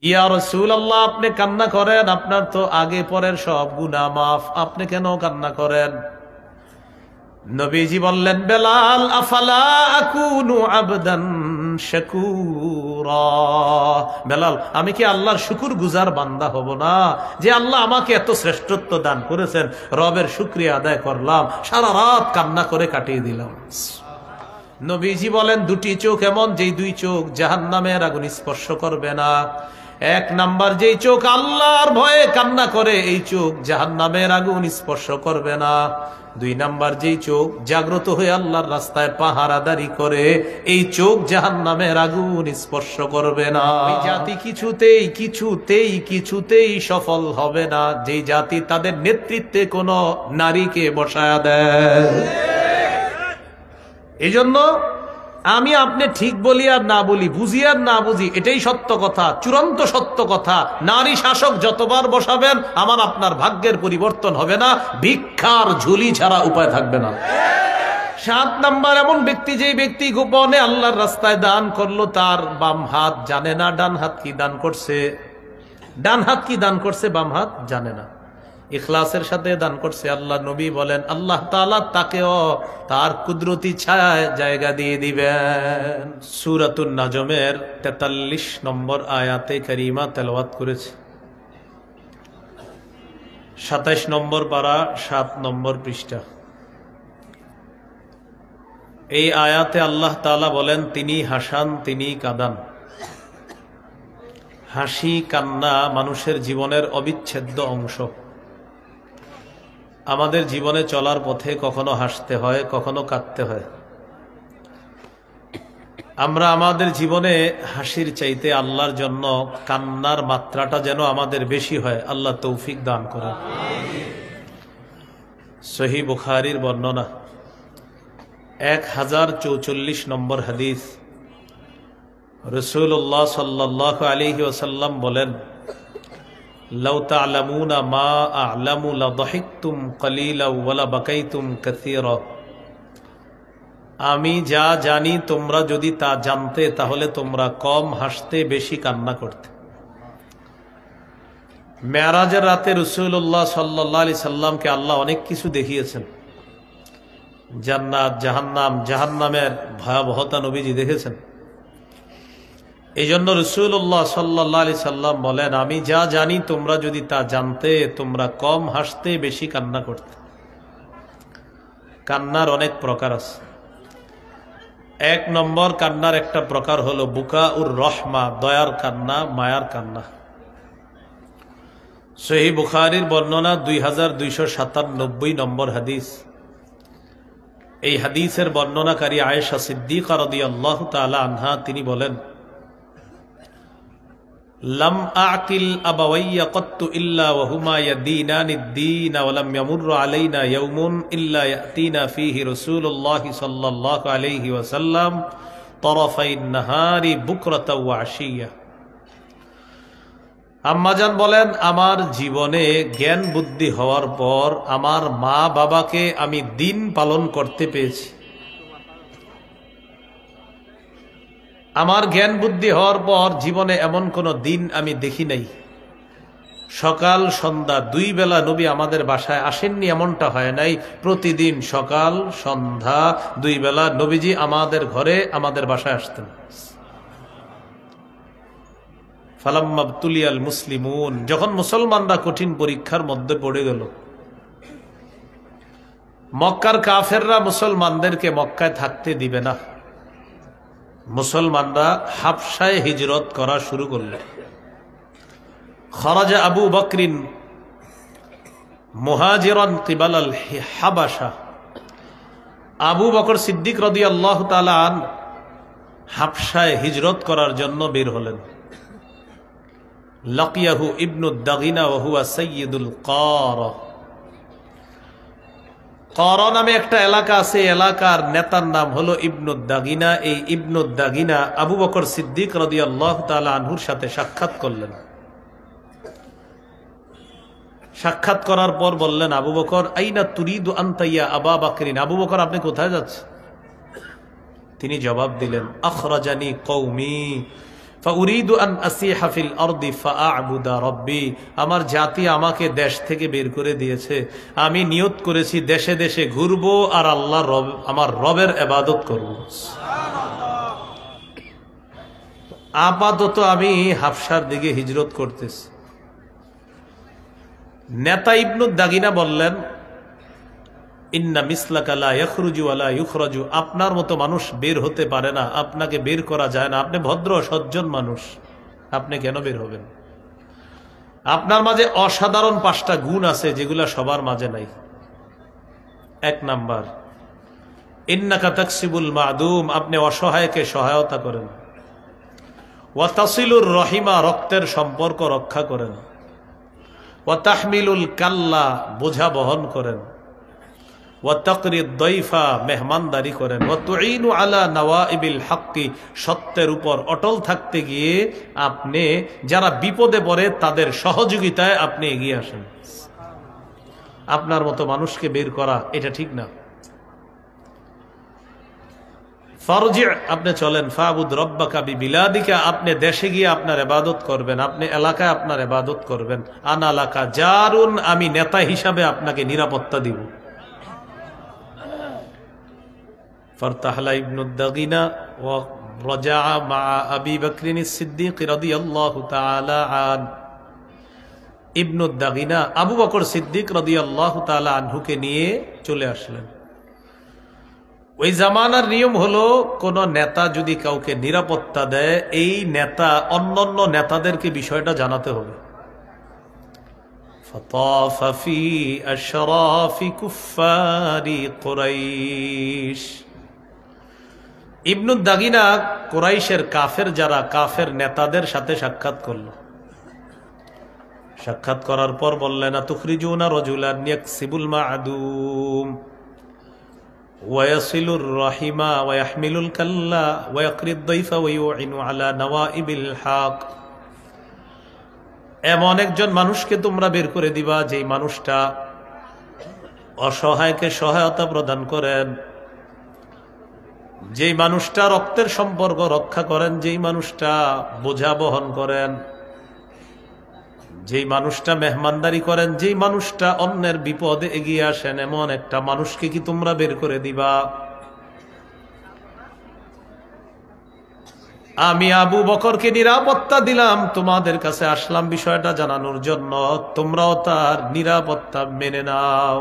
ইয়া রাসূলুল্লাহ, আপনি কান্না করেন, আপনার তো আগে পরের সব গুনাহ মাফ, আপনি কেন কান্না করেন? নবীজি বললেন, বেলাল, আফালা আকুনু আবদান শাকুরা। বেলাল, আমি কি আল্লাহর শুকরগুজার বান্দা হব না? যে আল্লাহ আমাকে এত শ্রেষ্ঠত্ব দান করেছেন, রবের শুকরিয়া আদায় করলাম, সারা রাত কান্না করে কাটিয়ে দিলাম। নবীজি বলেন, দুটি চোখ এমন, যেই দুই চোখ জাহান্নামের আগুন স্পর্শ করবে না। এক নাম্বার, যেই চোখ আল্লাহর ভয়ে কান্না করে, এই চোখ জাহান্নামের আগুন স্পর্শ করবে না। দুই নাম্বার, যেই চোখ জাগ্রত হয়ে আল্লাহর রাস্তায় পাহারাদারি করে, এই চোখ জাহান্নামের আগুন স্পর্শ করবে না। ওই জাতি কিছুতেই কিছুতেই কিছুতেই সফল হবে না যেই জাতি তাদের নেতৃত্বে কোনো নারীকে বসায়া দেয়। এই জন্য আমি আপনি ঠিক বলি আর না বলি, বুঝি আর না বুঝি, এটাই সত্য কথা, চূড়ান্ত সত্য কথা। নারী শাসক যতবার বসাবেন, আমার আপনার ভাগ্যের পরিবর্তন হবে না, ভিক্ষার ঝুলি ছাড়া উপায় থাকবে না। 7 নাম্বার, এমন ব্যক্তি, যেই ব্যক্তি গোপনে আল্লাহর রাস্তায় দান করলো, তার বাম হাত জানে না ডান হাত কি দান করছে। ডান হাত কি দান করছে, বাম হাত জানে না। ইখলাসের সাথে দান করছে। আল্লাহ নবী বলেন, আল্লাহ তাআলা তাকেও তার কুদরতি ছায়ায় জায়গা দিয়ে দিবেন। সূরাতুন নাজমের 43 নম্বর আয়াতে কারিমা তেলাওয়াত করেছে। 27 নম্বর পারা, 7 নম্বর পৃষ্ঠা। এই আয়াতে আল্লাহ তাআলা বলেন, তিনি হাসান, তিনি কাঁদান। হাসি কান্না মানুষের জীবনের অবিচ্ছেদ্য অংশ। আমাদের জীবনে চলার পথে কখনো হাসতে হয়, কখনো কাঁদতে হয়। আমরা আমাদের জীবনে হাসির চাইতে আল্লাহর জন্য কান্নার মাত্রাটা যেন আমাদের বেশি হয়, আল্লাহ তৌফিক দান করেন। সহিহ বুখারীর বর্ণনা, 1044 নম্বর হাদিস। রাসূলুল্লাহ সাল্লাল্লাহু আলাইহি ওয়াসাল্লাম বলেন, লাউ তা'লামুনা মা আ'লামু লাদাহিকতুম কালিলা ওয়া লাবাকাইতুম কাসীরা। আমি যা জানি তোমরা যদি তা জানতে, তাহলে তোমরা কম হাসতে, বেশি কান্না করতে। মেরাজের রাতে রাসূলুল্লাহ সাল্লাল্লাহু আলাইহি সাল্লামকে আল্লাহ অনেক কিছু দেখিয়েছেন। জান্নাত, জাহান্নাম, জাহান্নামের ভয়াবহতা নবীজি দেখেছেন। এই জন্য রাসূলুল্লাহ সাল্লাল্লাহু আলাইহি সাল্লাম বলেন, আমি যা জানি তোমরা যদি তা জানতে, তোমরা কম হাসতে, বেশি কান্না করতে। কান্নার অনেক প্রকার আছে। 1 নম্বর কান্নার একটা প্রকার হলো বুকাউর রহমা, দয়ার কান্না, মায়ার কান্না। সহিহ বুখারীর বর্ণনা, 2297 নম্বর হাদিস। এই হাদিসের বর্ণনাকারী আয়েশা সিদ্দিকা রাদিয়াল্লাহু তাআলা আনহা, তিনি বলেন, লাম আকিল আবাওয়াইয়া কত্তু ইল্লা ওয়াহুমা ইয়াদিনানিদ-দীন ওয়া লাম ইয়ামুররু আলাইনা ইয়াওমুন ইল্লা ইয়াতিনা ফীহি রাসূলুল্লাহি সাল্লাল্লাহু আলাইহি ওয়াসাল্লাম তারাফাইন নাহারি বুকরাতা ওয়া আশিয়া। আম্মাজান বলেন, আমার জীবনে জ্ঞান বুদ্ধি হওয়ার পর আমার মা বাবাকে আমি দিন পালন করতে পেয়েছি। আমার জ্ঞান বুদ্ধি হওয়ার পর জীবনে এমন কোন দিন আমি দেখি নাই সকাল সন্ধ্যা 2 বেলা নবী আমাদের বাসায় আসেননি, এমনটা হয় নাই। প্রতিদিন সকাল সন্ধ্যা 2 বেলা নবীজি আমাদের ঘরে, আমাদের বাসায় আসতেন। ফালাম্মা তুলিয়াল মুসলিমুন, যখন মুসলমানরা কঠিন পরীক্ষার মধ্যে পড়ে গেল, মক্কার কাফেররা মুসলমানদেরকে মক্কায় থাকতে দিবে না, মুসলমানরা হাবশায় হিজরত করা শুরু করল। খরাজা আবু বকরিন মুহাজিরান কিবালাল হাবাশা। আবু বকর সিদ্দিক রাদিয়াল্লাহু তাআলা আনহু হাবশায় হিজরত করার জন্য বের হলেন। লাকিয়াহু ইবনুদ দাগিনা ওয়া হুয়া সাইয়্যিদুল কারা। কারা নামে একটা এলাকা আছে, এলাকার নেতার নাম হলো ইবনুদ দাগিনা। এই ইবনুদ দাগিনা আবু বকর সিদ্দিক রাদিয়াল্লাহু তাআলা আনহুর সাথে সাক্ষাৎ করলেন। সাক্ষাৎ করার পর বললেন, আবু বকর, আইনা তুরিদু আনতা ইয়া আবা বকরিন, আবু বকর আপনি কোথায় যাচ্ছেন? তিনি জবাব দিলেন, আখরাজানি কওমি ফাউরিদু আন আসিহা ফিল আরদি ফাআবুদা রাব্বি, আমার জাতি আমাকে দেশ থেকে বের করে দিয়েছে, আমি নিয়ত করেছি দেশে দেশে ঘুরবো আর আল্লাহ রব, আমার রবের ইবাদত করব। আপাতত আমি হাবশার দিকে হিজরত করতেছি। নেতা ইবনু দাগিনা বললেন, ইন্না মিসলাকা লা ইয়াখরুজু ওয়া লা ইউখরাজু, আপনার মতো মানুষ বের হতে পারে না, আপনাকে বের করা যায় না, আপনি ভদ্র সজ্জন মানুষ, আপনি কেন বের হবেন? আপনার মাঝে অসাধারণ 5টা গুণ আছে যেগুলা সবার মাঝে নাই। 1 নাম্বার, ইন্নাকা তাকসিবুল মাদুম, আপনি অসহায়কে সহায়তা করেন। ওয়া তাসিলুর রহিমা, রক্তের সম্পর্ক রক্ষা করেন। ওয়া তাহমিলুল কাল্লা, বোঝা বহন করেন। ওয়া তাকরিদ দাইফা, মেহমানদারি করেন। ওয়া তুঈনু আলা নওয়াইবিল হাক্কি, সত্যের উপর অটল থাকতে গিয়ে আপনি যারা বিপদে পড়ে তাদের সহযোগিতায় আপনি এগিয়ে আসেন। আপনার মতো মানুষকে বের করা এটা ঠিক না। ফারজি, আপনি চলেন। ফাবুদ রব্বাকা বিবিলাদিকা, আপনি দেশে গিয়ে আপনার ইবাদত করবেন, আপনি এলাকায় আপনার ইবাদত করবেন। আনা লাকা জারুন, আমি নেতা হিসাবে আপনাকে নিরাপত্তা দিব। ফারতাহলা ইবনু দাগিনা ওয়া রাজা মা আবি বকরিন সিদ্দিক রাদিয়াল্লাহু তাআলা আন, ইবনু দাগিনা আবু বকর সিদ্দিক রাদিয়াল্লাহু তাআলা আনহুকে নিয়ে চলে আসলেন। ওই জামানার নিয়ম হলো, কোন নেতা যদি কাউকে নিরাপত্তা দেয়, এই নেতা অন্যান্য নেতাদেরকে বিষয়টা জানাতে হবে। ফাতাফা ফি আশরাফি কুফারি কুরাইশ, ইবনু দাগিনা কুরাইশের কাফের যারা কাফের নেতাদের সাথে সাক্ষাৎ করলো। সাক্ষাৎ করার পর বললেন, আতুখরিজুনা রাজুলান ইয়াকসিবুল মা'দুম ওয়ায়াসিলুর রাহিমা ওয়ায়াহমিলুল কাল্লা ওয়ায়াকরিদ দাইফা ওয়ায়ুইনু আলা নওয়াইবিল হক, এমন একজন মানুষকে তোমরা বের করে দিবা যেই মানুষটা অসহায়কে সহায়তা প্রদান করেন, যেই মানুষটা রক্তের সম্পর্ক রক্ষা করেন, যেই মানুষটা বোঝা বহন করেন, যেই মানুষটা মেহমানদারি করেন, যেই মানুষটা অন্যের বিপদে এগিয়ে আসেন, এমন একটা মানুষকে কি তোমরা বের করে দিবা? আমি আবু বকরকে নিরাপত্তা দিলাম, তোমাদের কাছে আসলাম বিষয়টা জানানোর জন্য, তোমরাও তার নিরাপত্তা মেনে নাও।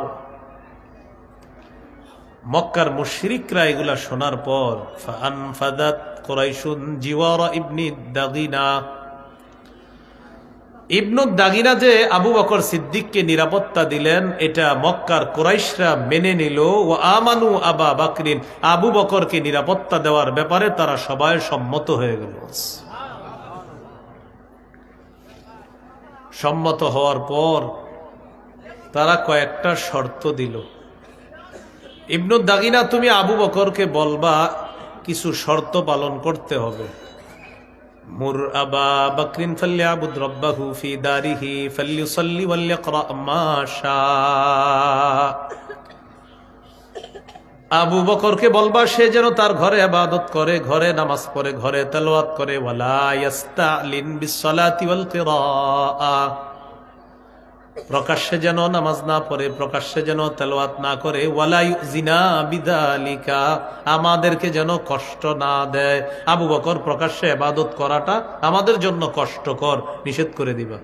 মক্কার মুশরিকরা এগুলা শোনার পর ফাআনফাদাত কুরাইশুন জিওয়ারা ইবনি দাগিনা, ইবনু দাগিনা যে আবু বকর সিদ্দিককে নিরাপত্তা দিলেন, এটা মক্কার কুরাইশরা মেনে নিল। ও আমানু আবা বকরিন, আবু বকরকে নিরাপত্তা দেওয়ার ব্যাপারে তারা সবাই সম্মত হয়ে গেল। সম্মত হওয়ার পর তারা কয়েকটা শর্ত দিল। ইবনু দাগিনা, তুমি আবু বকরকে বলবা কিছু শর্ত পালন করতে হবে। মুর আবা বকরিন ফালইয়াবুদ রাব্বাহু ফি দারিহি ফালইউসাল্লি ওয়ালইকরা মা শা, আবু বকরকে বলবা সে যেন তার ঘরে ইবাদত করে, ঘরে নামাজ পড়ে, ঘরে তেলাওয়াত করে। ওয়ালা ইয়াস্তালিন বিসসালাতি ওয়াল কিরাআ, প্রকাশ্যে যেন নামাজ না পড়ে, প্রকাশ্যে যেন তেলাওয়াত না করে। ওয়ালা ইউজিনা বিযালিকা, আমাদেরকে যেন কষ্ট না দেয়। আবু বকর প্রকাশ্যে ইবাদত করাটা আমাদের জন্য কষ্টকর, নিষেধ করে দিবা।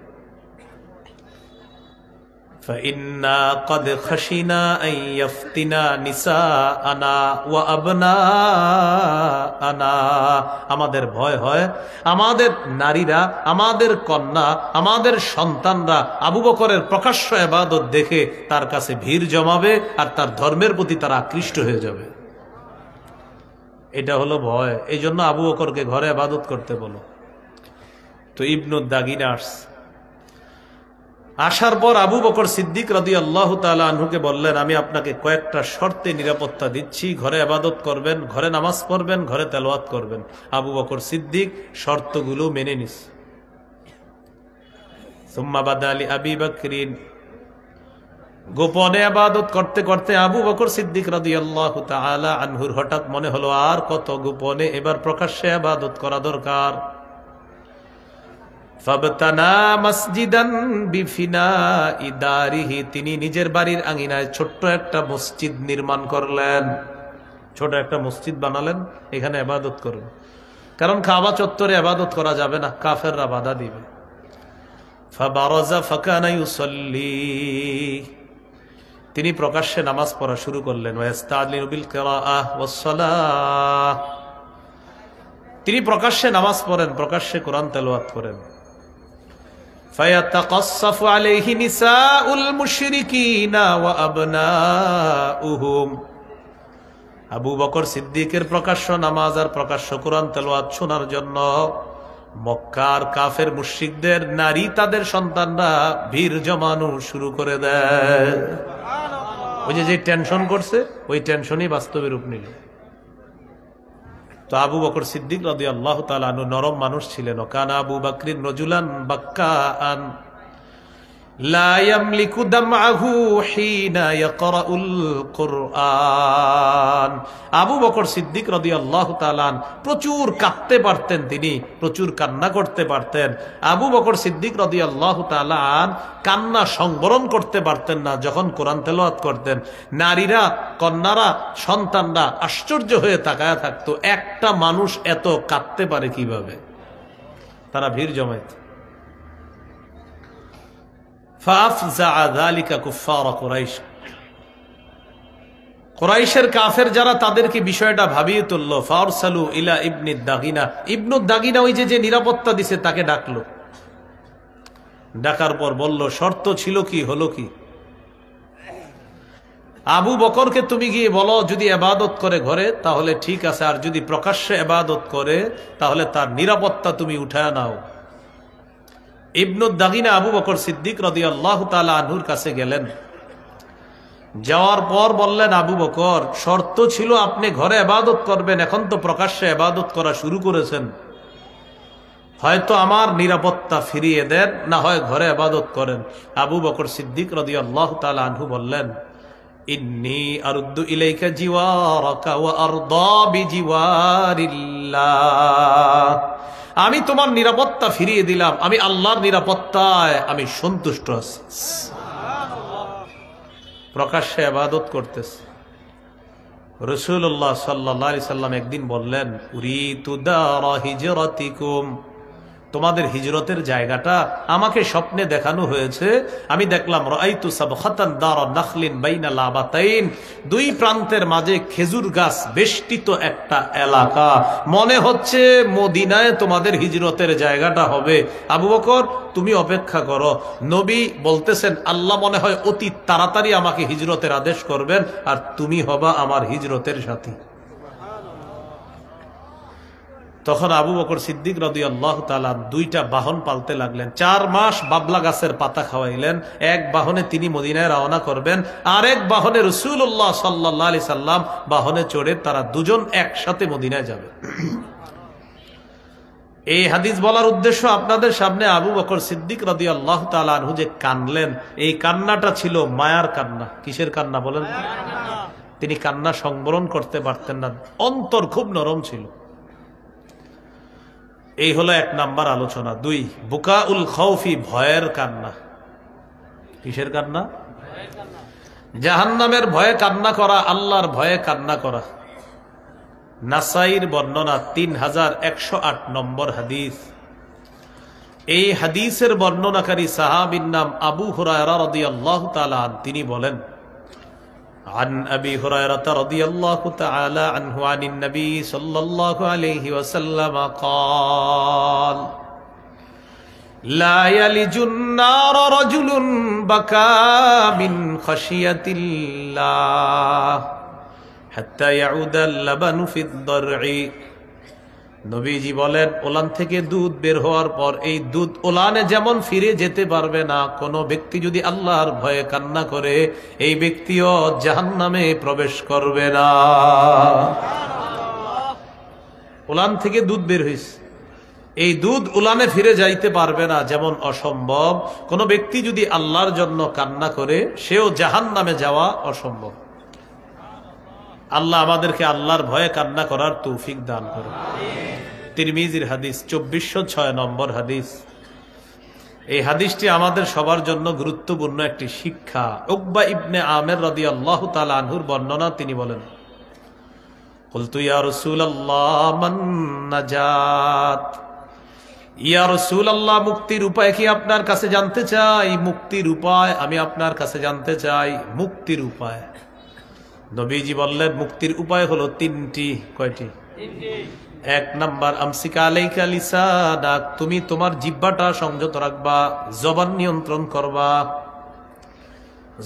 فإنا قد خشينا أن يفتنا نساءنا وأبناءنا, আমাদের ভয় হয় আমাদের নারীরা, আমাদের কন্যা, আমাদের সন্তানরা আবু বকরের প্রকাশ্য ইবাদত দেখে তার কাছে ভিড় জমাবে আর তার ধর্মের প্রতি তারা আকৃষ্ট হয়ে যাবে। এটা হলো ভয়, এই জন্য আবু বকরকে ঘরে ইবাদত করতে বলো। তো ইবনু দাগিনা আসার পর আবু বকর সিদ্দিক রাদিয়াল্লাহু তাআলা আনহুকে বললেন, আমি আপনাকে কয়েকটা শর্তে নিরাপত্তা দিচ্ছি, ঘরে ইবাদত করবেন, ঘরে নামাজ পড়বেন, ঘরে তেলাওয়াত করবেন। আবু বকর সিদ্দিক শর্তগুলো মেনে নিস। সুম্মা বাদা লি আবি বকরিন, গোপনে ইবাদত করতে করতে আবু বকর সিদ্দিক রাদিয়াল্লাহু তাআলা আনহুর হঠাৎ মনে হলো আর কত গোপনে, এবার প্রকাশ্যে ইবাদত করা দরকার। ফাবতানা মসজিদান বিফিনাই দারিহি, তিনি নিজের বাড়ির আঙিনায় ছোট্ট একটা মসজিদ নির্মাণ করলেন, ছোট একটা মসজিদ বানালেন, এখানে ইবাদত করবেন। কারণ কাবা চত্বরে ইবাদত করা যাবে না, কাফেররা বাধা দিবে। ফাবারাজা ফাকানা ইউসাল্লি, তিনি প্রকাশ্যে নামাজ পড়া শুরু করলেন। ওয়াস্তাযিনু বিল কিরাআহ ওয়াস সালাহ, তিনি প্রকাশ্যে নামাজ পড়েন, প্রকাশ্যে কোরআন তেলাওয়াত করেন। ফায়াতাকাসসাফু আলাইহি নিসাউল মুশরিকিনা ওয়া আবনাউহুম, আবু বকর সিদ্দিকের প্রকাশ্য নামাজ আর প্রকাশ্য কোরআন তেলাওয়াত শোনার জন্য মক্কার কাফের মুশরিকদের নারী, তাদের সন্তানরা ভিড় জমানো শুরু করে দেয়। ওই যে টেনশন করছে, ওই টেনশনই বাস্তবে রূপ নিল। তো আবু বকর সিদ্দিক রাদিয়াল্লাহু তাআলা আনহু নরম মানুষ ছিলেন। কানা আবু বকরিন রাজুলান বাক্কাআন লা ইয়ামলিকু দামআহু হিনা ইয়াকরাউল কুরআন। আবু বকর সিদ্দিক রাদিয়াল্লাহু তাআলা প্রচুর কাঁদতে পারতেন, তিনি প্রচুর কান্না করতে পারতেন। আবু বকর সিদ্দিক রাদিয়াল্লাহু তাআলা কান্না সংবরণ করতে পারতেন না যখন কোরআন তেলাওয়াত করতেন। নারীরা, কন্যারা, সন্তানরা আশ্চর্য হয়ে তাকায়া থাকতো, একটা মানুষ এত কাঁদতে পারে কিভাবে। তারা ভিড় জমাইত। কুরাইশের কাফের যারা, তাদেরকে বিষয়টা ভাবিয়ে তুললো। ফারসালু ইলা ইবনি দাগিনা, ইবনু দাগিনা ওই যে নিরাপত্তা দিছে তাকে ডাকলো। ডাকার পর বলল, শর্ত ছিল কি, হলো কি? আবু বকরকে তুমি গিয়ে বলো যদি ইবাদত করে ঘরে তাহলে ঠিক আছে, আর যদি প্রকাশ্যে ইবাদত করে তাহলে তার নিরাপত্তা তুমি উঠায় নাও। ইবনু দাগিনা আবু বকর সিদ্দিক রাদিয়াল্লাহু তাআলা আনহুর কাছে গেলেন। যাওয়ার পর বললেন, আবু বকর, শর্ত ছিল আপনি ঘরে ইবাদত করবেন, এখন তো প্রকাশ্যে ইবাদত করা শুরু করেছেন, হয়তো আমার নিরাপত্তা ফিরিয়ে দেন, না হয় ঘরে ইবাদত করেন। আবু বকর সিদ্দিক রাদিয়াল্লাহু তাআলা আনহু বললেন, ইন্নী আরুদ্দু ইলাইকা জিওয়ারাকা ওয়া আরদা বিজিওয়ারিল্লাহ, আমি তোমার নিরাপত্তা ফিরিয়ে দিলাম, আমি আল্লাহর নিরাপত্তায় আমি সন্তুষ্ট আছি। প্রকাশ্যে ইবাদত করতেছে। রাসূলুল্লাহ সাল্লাল্লাহু আলাইহি সাল্লাম একদিন বললেন, উরিতু দারা হিজরাতিকুম, তোমাদের হিজরতের জায়গাটা আমাকে স্বপ্নে দেখানো হয়েছে। আমি দেখলাম রাআইতু সাবখাতান দারা নাখলিন বাইনা লাবাতাইন, দুই প্রান্তের মাঝে খেজুর গাছ বেষ্টিত একটা এলাকা, মনে হচ্ছে মদিনায় তোমাদের হিজরতের জায়গাটা হবে। আবু বকর, তুমি অপেক্ষা করো। নবী বলতেছেন, আল্লাহ মনে হয় অতি তাড়াতাড়ি আমাকে হিজরতের আদেশ করবেন, আর তুমি হবা আমার হিজরতের সাথী। তখন আবু বকর সিদ্দিক রাদিয়াল্লাহু তাআলা দুইটা বাহন পালতে লাগলেন। 4 মাস বাবলা গাছের পাতা খাওয়াইলেন। এক বাহনে তিনি মদিনায় রওনা করবেন, আর এক বাহনে রাসূলুল্লাহ সাল্লাল্লাহু আলাইহি সাল্লাম বাহনে চড়ে তারা দুজন একসাথে মদিনায় যাবে। এই হাদিস বলার উদ্দেশ্য আপনাদের সামনে, আবু বকর সিদ্দিক রাদিয়াল্লাহু তাআলা আনহু যে কানলেন, এই কান্নাটা ছিল মায়ার কান্না। কিসের কান্না বলেন? তিনি কান্না সংবরণ করতে পারতেন না, অন্তর খুব নরম ছিল। এই হলো 1 নাম্বার আলোচনা। 2, বুকাউল খাউফি, ভয়ের কান্না। কিসের কান্না? জাহান্নামের ভয়ে কান্না করা, আল্লাহর ভয়ে কান্না করা। নাসাইর বর্ণনা 3108 নম্বর হাদিস। এই হাদিসের বর্ণনাকারী সাহাবীর নাম আবু হুরায়রা রাদিয়াল্লাহু তাআলা, তিনি বলেন, عن أبي هريرة رضي الله تعالى عنه عن النبي صلى الله عليه وسلم قال لا يلج النار رجل بكى من خشية الله حتى يعود اللبن في الضرع। নবীজি বলেন, ওলান থেকে দুধ বের হওয়ার পর এই দুধ ওলানে যেমন ফিরে যেতে পারবে না, কোন ব্যক্তি যদি আল্লাহর ভয়ে কান্না করে এই ব্যক্তিও জাহান্নামে প্রবেশ করবে না। ওলান থেকে দুধ বের হয়েছে, এই দুধ উলানে ফিরে যাইতে পারবে না, যেমন অসম্ভব কোন ব্যক্তি যদি আল্লাহর জন্য কান্না করে সেও জাহান্নামে যাওয়া অসম্ভব। আল্লাহ আমাদেরকে আল্লাহর ভয়ে কান্না করার তৌফিক দান করুন। তিরমিজির হাদিস 2406 নম্বর হাদিস। এই হাদিসটি আমাদের সবার জন্য গুরুত্বপূর্ণ একটি শিক্ষা। উকবা ইবনে আমের রাদিয়াল্লাহু তাআলা আনহুর বর্ণনা, তিনি বলেন, কুলতু ইয়া রাসূলুল্লাহ মান নাজাত, ইয়া রাসূলুল্লাহ মুক্তির উপায় কি আপনার কাছে জানতে চাই, মুক্তির উপায় আমি আপনার কাছে জানতে চাই, মুক্তির উপায়। নবীজি বললেন মুক্তির উপায় হলো তিনটি। কয়টি? এক নাম্বার, আমসিকা আলাইকা লিসানাক, তুমি তোমার জিহ্বাটা সংযত রাখবা, জবান নিয়ন্ত্রণ করবা।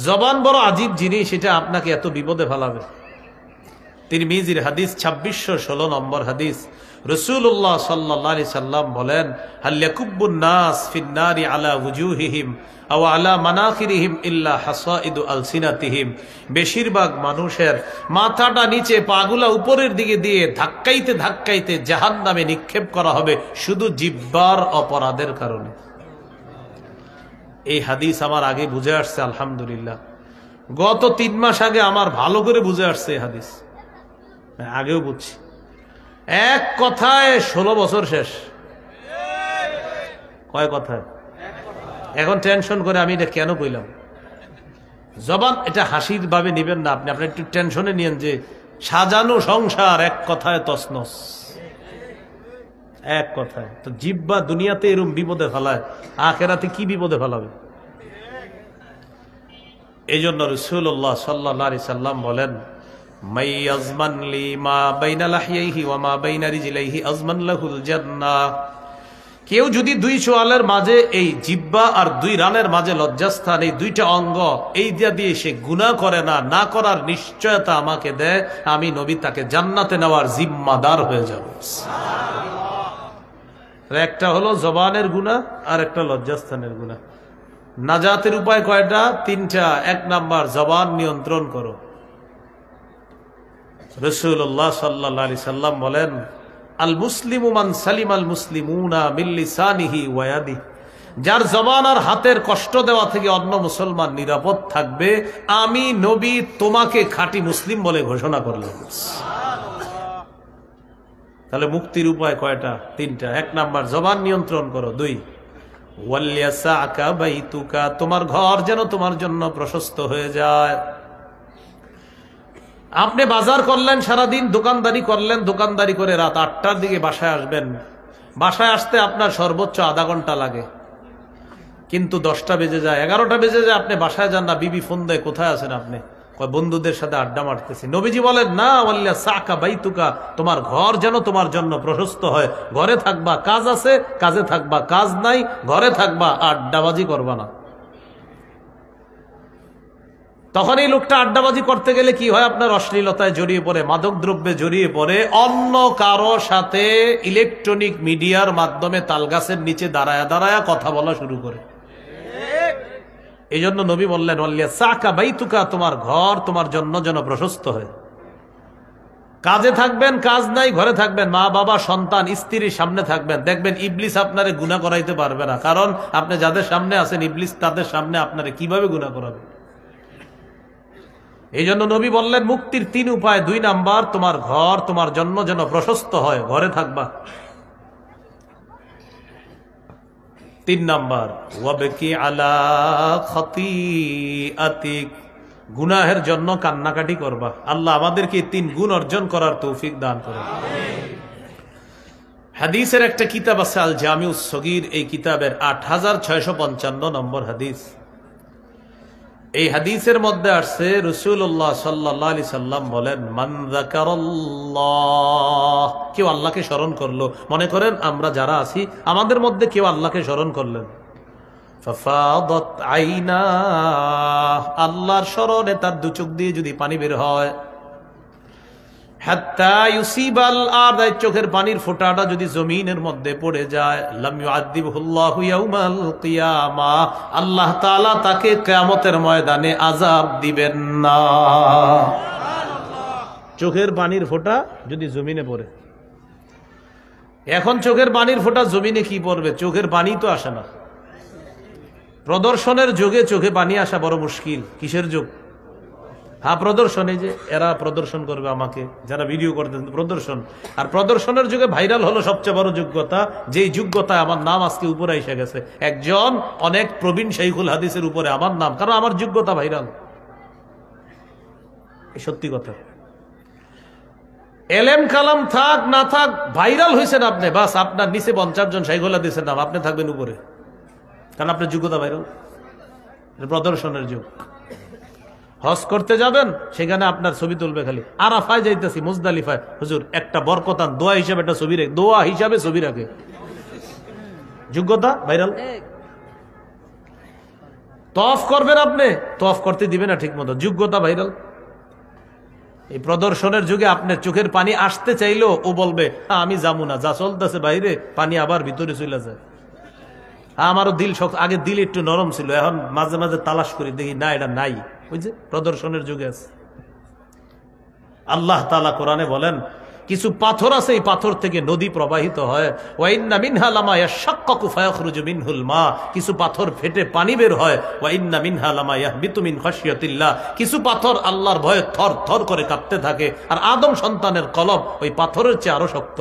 জবান বড় আজীব জিনিস, এটা আপনাকে এত বিপদে ফেলাবে। তিরমিজির হাদিস 2616 নম্বর হাদিস, রাসূলুল্লাহ সাল্লাল্লাহু আলাইহি সাল্লাম বলেন, হাল ইয়াকুব্বুন নাস ফিন নারি আলা ওয়ুজুহিহিম আও আলা মানাখিরিহিম ইল্লা হাসাইদু আলসিনাতিহিম, বেশিরভাগ মানুষের মাথাটা নিচে পাগুলা উপরের দিকে দিয়ে ধাক্কাইতে ধাক্কাইতে জাহান্নামে নিক্ষেপ করা হবে শুধু জিহ্বার অপরাধের কারণে। এই হাদিস আমার আগে বুঝে আসছে, আলহামদুলিল্লাহ। গত 3 মাস আগে আমার ভালো করে বুঝে আসছে এই হাদিস, আগেও বুঝছি। এক কথায় 16 বছর শেষ। কয় কথায়? এখন টেনশন করে আমি এটা কেন কইলাম। জবান এটা হাসির ভাবে নিবেন না আপনি, আপনার একটু টেনশনে নিয়েন যে সাজানো সংসার এক কথায় তছনছ, এক কথায়। তো জিহ্বা দুনিয়াতে এরকম বিপদে ফেলায়, আখিরাতে কি বিপদে ফেলাবে। এই জন্য রাসূলুল্লাহ সাল্লাল্লাহু আলাইহি সাল্লাম বলেন, মাই আযমান লি মা বাইনা লাহিয়াইহি ওয়া মা বাইনা রিজলাইহি আযমান লাহুল জান্নাহ। কেউ যদি 2 চোয়ালের মাঝে এই জিহ্বা আর 2 রানের মাঝে লজ্জাস্থান, এই 2টা অঙ্গ, এই দিয়ে সে গুনাহ করে না, না করার নিশ্চয়তা আমাকে দেয়, আমি নবী তাকে জান্নাতে নেওয়ার জিম্মাদার হয়ে যাব। একটা হলো জবানের গুনাহ আর একটা লজ্জাস্থানের গুনাহ। নাজাতের উপায় কয়টা? 3টা। 1 নাম্বার, জবান নিয়ন্ত্রণ করো। রাসূলুল্লাহ সাল্লাল্লাহু আলাইহি সাল্লাম বলেন, আল মুসলিমু মান সালিমাল মুসলিমুনা মিন লিসানিহি ওয়া ইয়াদিহি, যার জবান আর হাতের কষ্ট দেওয়া থেকে অন্য মুসলমান নিরাপদ থাকবে, আমি নবী তোমাকে খাঁটি মুসলিম বলে ঘোষণা করলাম। তাহলে মুক্তির উপায় কয়টা? 3টা। 1 নাম্বার, জবান নিয়ন্ত্রণ করো। 2, ওয়ালিয়াসাকা বাইতুকা, তোমার ঘর যেন তোমার জন্য প্রশস্ত হয়ে যায়। আপনি বাজার করলেন, সারাদিন দোকানদারি করলেন, দোকানদারি করে রাত 8টার দিকে বাসায় আসবেন। বাসায় আসতে আপনার সর্বোচ্চ আধা ঘন্টা লাগে, কিন্তু 10টা বেজে যায়, 11টা বেজে যায়, আপনি বাসায় যান না। বিবি ফোন দেয়, কোথায় আছেন আপনি? কয় বন্ধুদের সাথে আড্ডা মারতেছি। নবীজি বলেন, না, ওয়ালিয়াসাকা বাইতুকা, তোমার ঘর যেন তোমার জন্য প্রশস্ত হয়। ঘরে থাকবা, কাজ আছে কাজে থাকবা, কাজ নাই ঘরে থাকবা, আড্ডাবাজি করবা না। তখন এই লোকটা আড্ডাবাজি করতে গেলে কি হয়? আপনার অশ্লীলতায় জড়িয়ে পড়ে, মাদক দ্রব্যে জড়িয়ে পড়ে, অন্য কারো সাথে ইলেকট্রনিক মিডিয়ার মাধ্যমে তালগাছের নিচে দাঁড়ায়া দাঁড়ায়া কথা বলা শুরু করে। এই জন্য নবী বললেন, ওয়ালিয়াসাকা বাইতুকা, তোমার ঘর তোমার জন্য যেন প্রশস্ত হয়। কাজে থাকবেন, কাজ নাই ঘরে থাকবেন, মা বাবা সন্তান স্ত্রীর সামনে থাকবেন, দেখবেন ইবলিস আপনারে গুনাহ করাইতে পারবে না। কারণ আপনি যাদের সামনে আছেন, ইবলিস তাদের সামনে আপনারে কিভাবে গুনাহ করাবে। এই জন্য নবী বললেন, মুক্তির 3 উপায়। 2 নাম্বার, তোমার ঘর তোমার জন্য যেন প্রশস্ত হয়, ঘরে থাকবা। 3 নাম্বার, ওয়াবকি আলা খাতিআতিক, গুনাহের জন্য কান্নাকাটি করবা। আল্লাহ আমাদেরকে 3 গুণ অর্জন করার তৌফিক দান করুন। হাদিসের একটা কিতাব আছে, আল জামিউস সগীর, এই কিতাবের 8655 নম্বর হাদিস। এই হাদিসের মধ্যে আসছে, রাসূলুল্লাহ সাল্লাল্লাহু আলাইহি সাল্লাম বলেন, মান যাকারাল্লাহ, কেউ আল্লাহকে স্মরণ করলো। মনে করেন আমরা যারা আছি, আমাদের মধ্যে কেউ আল্লাহকে স্মরণ করলেন, ফাফাদাত আইনা, আল্লাহর স্মরণে তার 2 চোখ দিয়ে যদি পানি বের হয়, হাত্তা ইউসিবাল আরদ, চোখের পানির ফোঁটাটা যদি জমিনের মধ্যে পড়ে যায়, লাম ইউআযিবহুল্লাহু ইয়াউমাল কিয়ামাহ, আল্লাহ তাআলা তাকে কিয়ামতের ময়দানে আযাব দিবেন না। চোখের পানির ফোঁটা যদি জমিনে পড়ে, এখন চোখের পানির ফোঁটা জমিনে কি পড়বে? চোখের পানি তো আসে না। প্রদর্শনের যোগে চোখে পানি আসা বড় মুশকিল। কিসের যোগ? হ্যাঁ, প্রদর্শন, এই যে এরা প্রদর্শন করবে আমাকে, যারা ভিডিও করতেন প্রদর্শন। আর প্রদর্শনের যুগে ভাইরাল হলো সবচেয়ে বড় যোগ্যতা, যেই যোগ্যতায় আমার নাম আজকে উপরে এসে গেছে। একজন অনেক প্রবীণ শাইখুল হাদিসের উপরে আমার নাম, কারণ আমার যোগ্যতা ভাইরাল। সত্যি কথা, এলেম কালাম থাক না থাক, ভাইরাল হয়েছেন আপনি, বাস আপনার নিচে 50 জন শাইখুল হাদিসের নাম, আপনি থাকবেন উপরে, কারণ আপনার যোগ্যতা ভাইরাল। প্রদর্শনের যুগ। হজ করতে যাবেন, সেখানে আপনার ছবি তুলবে খালি। আরাফায় যাইতেছি, মুজদালিফায়, হুজুর একটা বরকতান দোয়া হিসাবে একটা ছবি রাখে, দোয়া হিসাবে ছবি রাখে, যোগ্যতা ভাইরাল। তওয়াফ করবেন আপনি, তওয়াফ করতে দিবে না ঠিক মতো, যোগ্যতা ভাইরাল। এই প্রদর্শনের যুগে আপনার চোখের পানি আসতে চাইলেও ও বলবে আমি যাবো না, যা চলতেছে বাইরে পানি আবার ভিতরে চলে যায়। আমারও দিল আগে দিল একটু নরম ছিল, এখন মাঝে মাঝে তালাশ করি, দেখি না এটা নাই। ওই যে প্রদর্শনের যুগে আছে। আল্লাহ তাআলা কোরআনে বলেন কিছু পাথর আছে, এই পাথর থেকে নদী প্রবাহিত হয়। ওয়াইন্না মিনহা লামা ইয়াশাক্কাকু ফায়াখরুজু মিনহুল মা, কিছু পাথর ফেটে পানি বের হয়। ওয়াইন্না মিনহা লামা ইয়াহবিতু মিন খাশিয়াতিল্লাহ, কিছু পাথর আল্লাহর ভয়ে থর থর করে কাঁপতে থাকে। আর আদম সন্তানের কলব ওই পাথরের চেয়ে আরো শক্ত।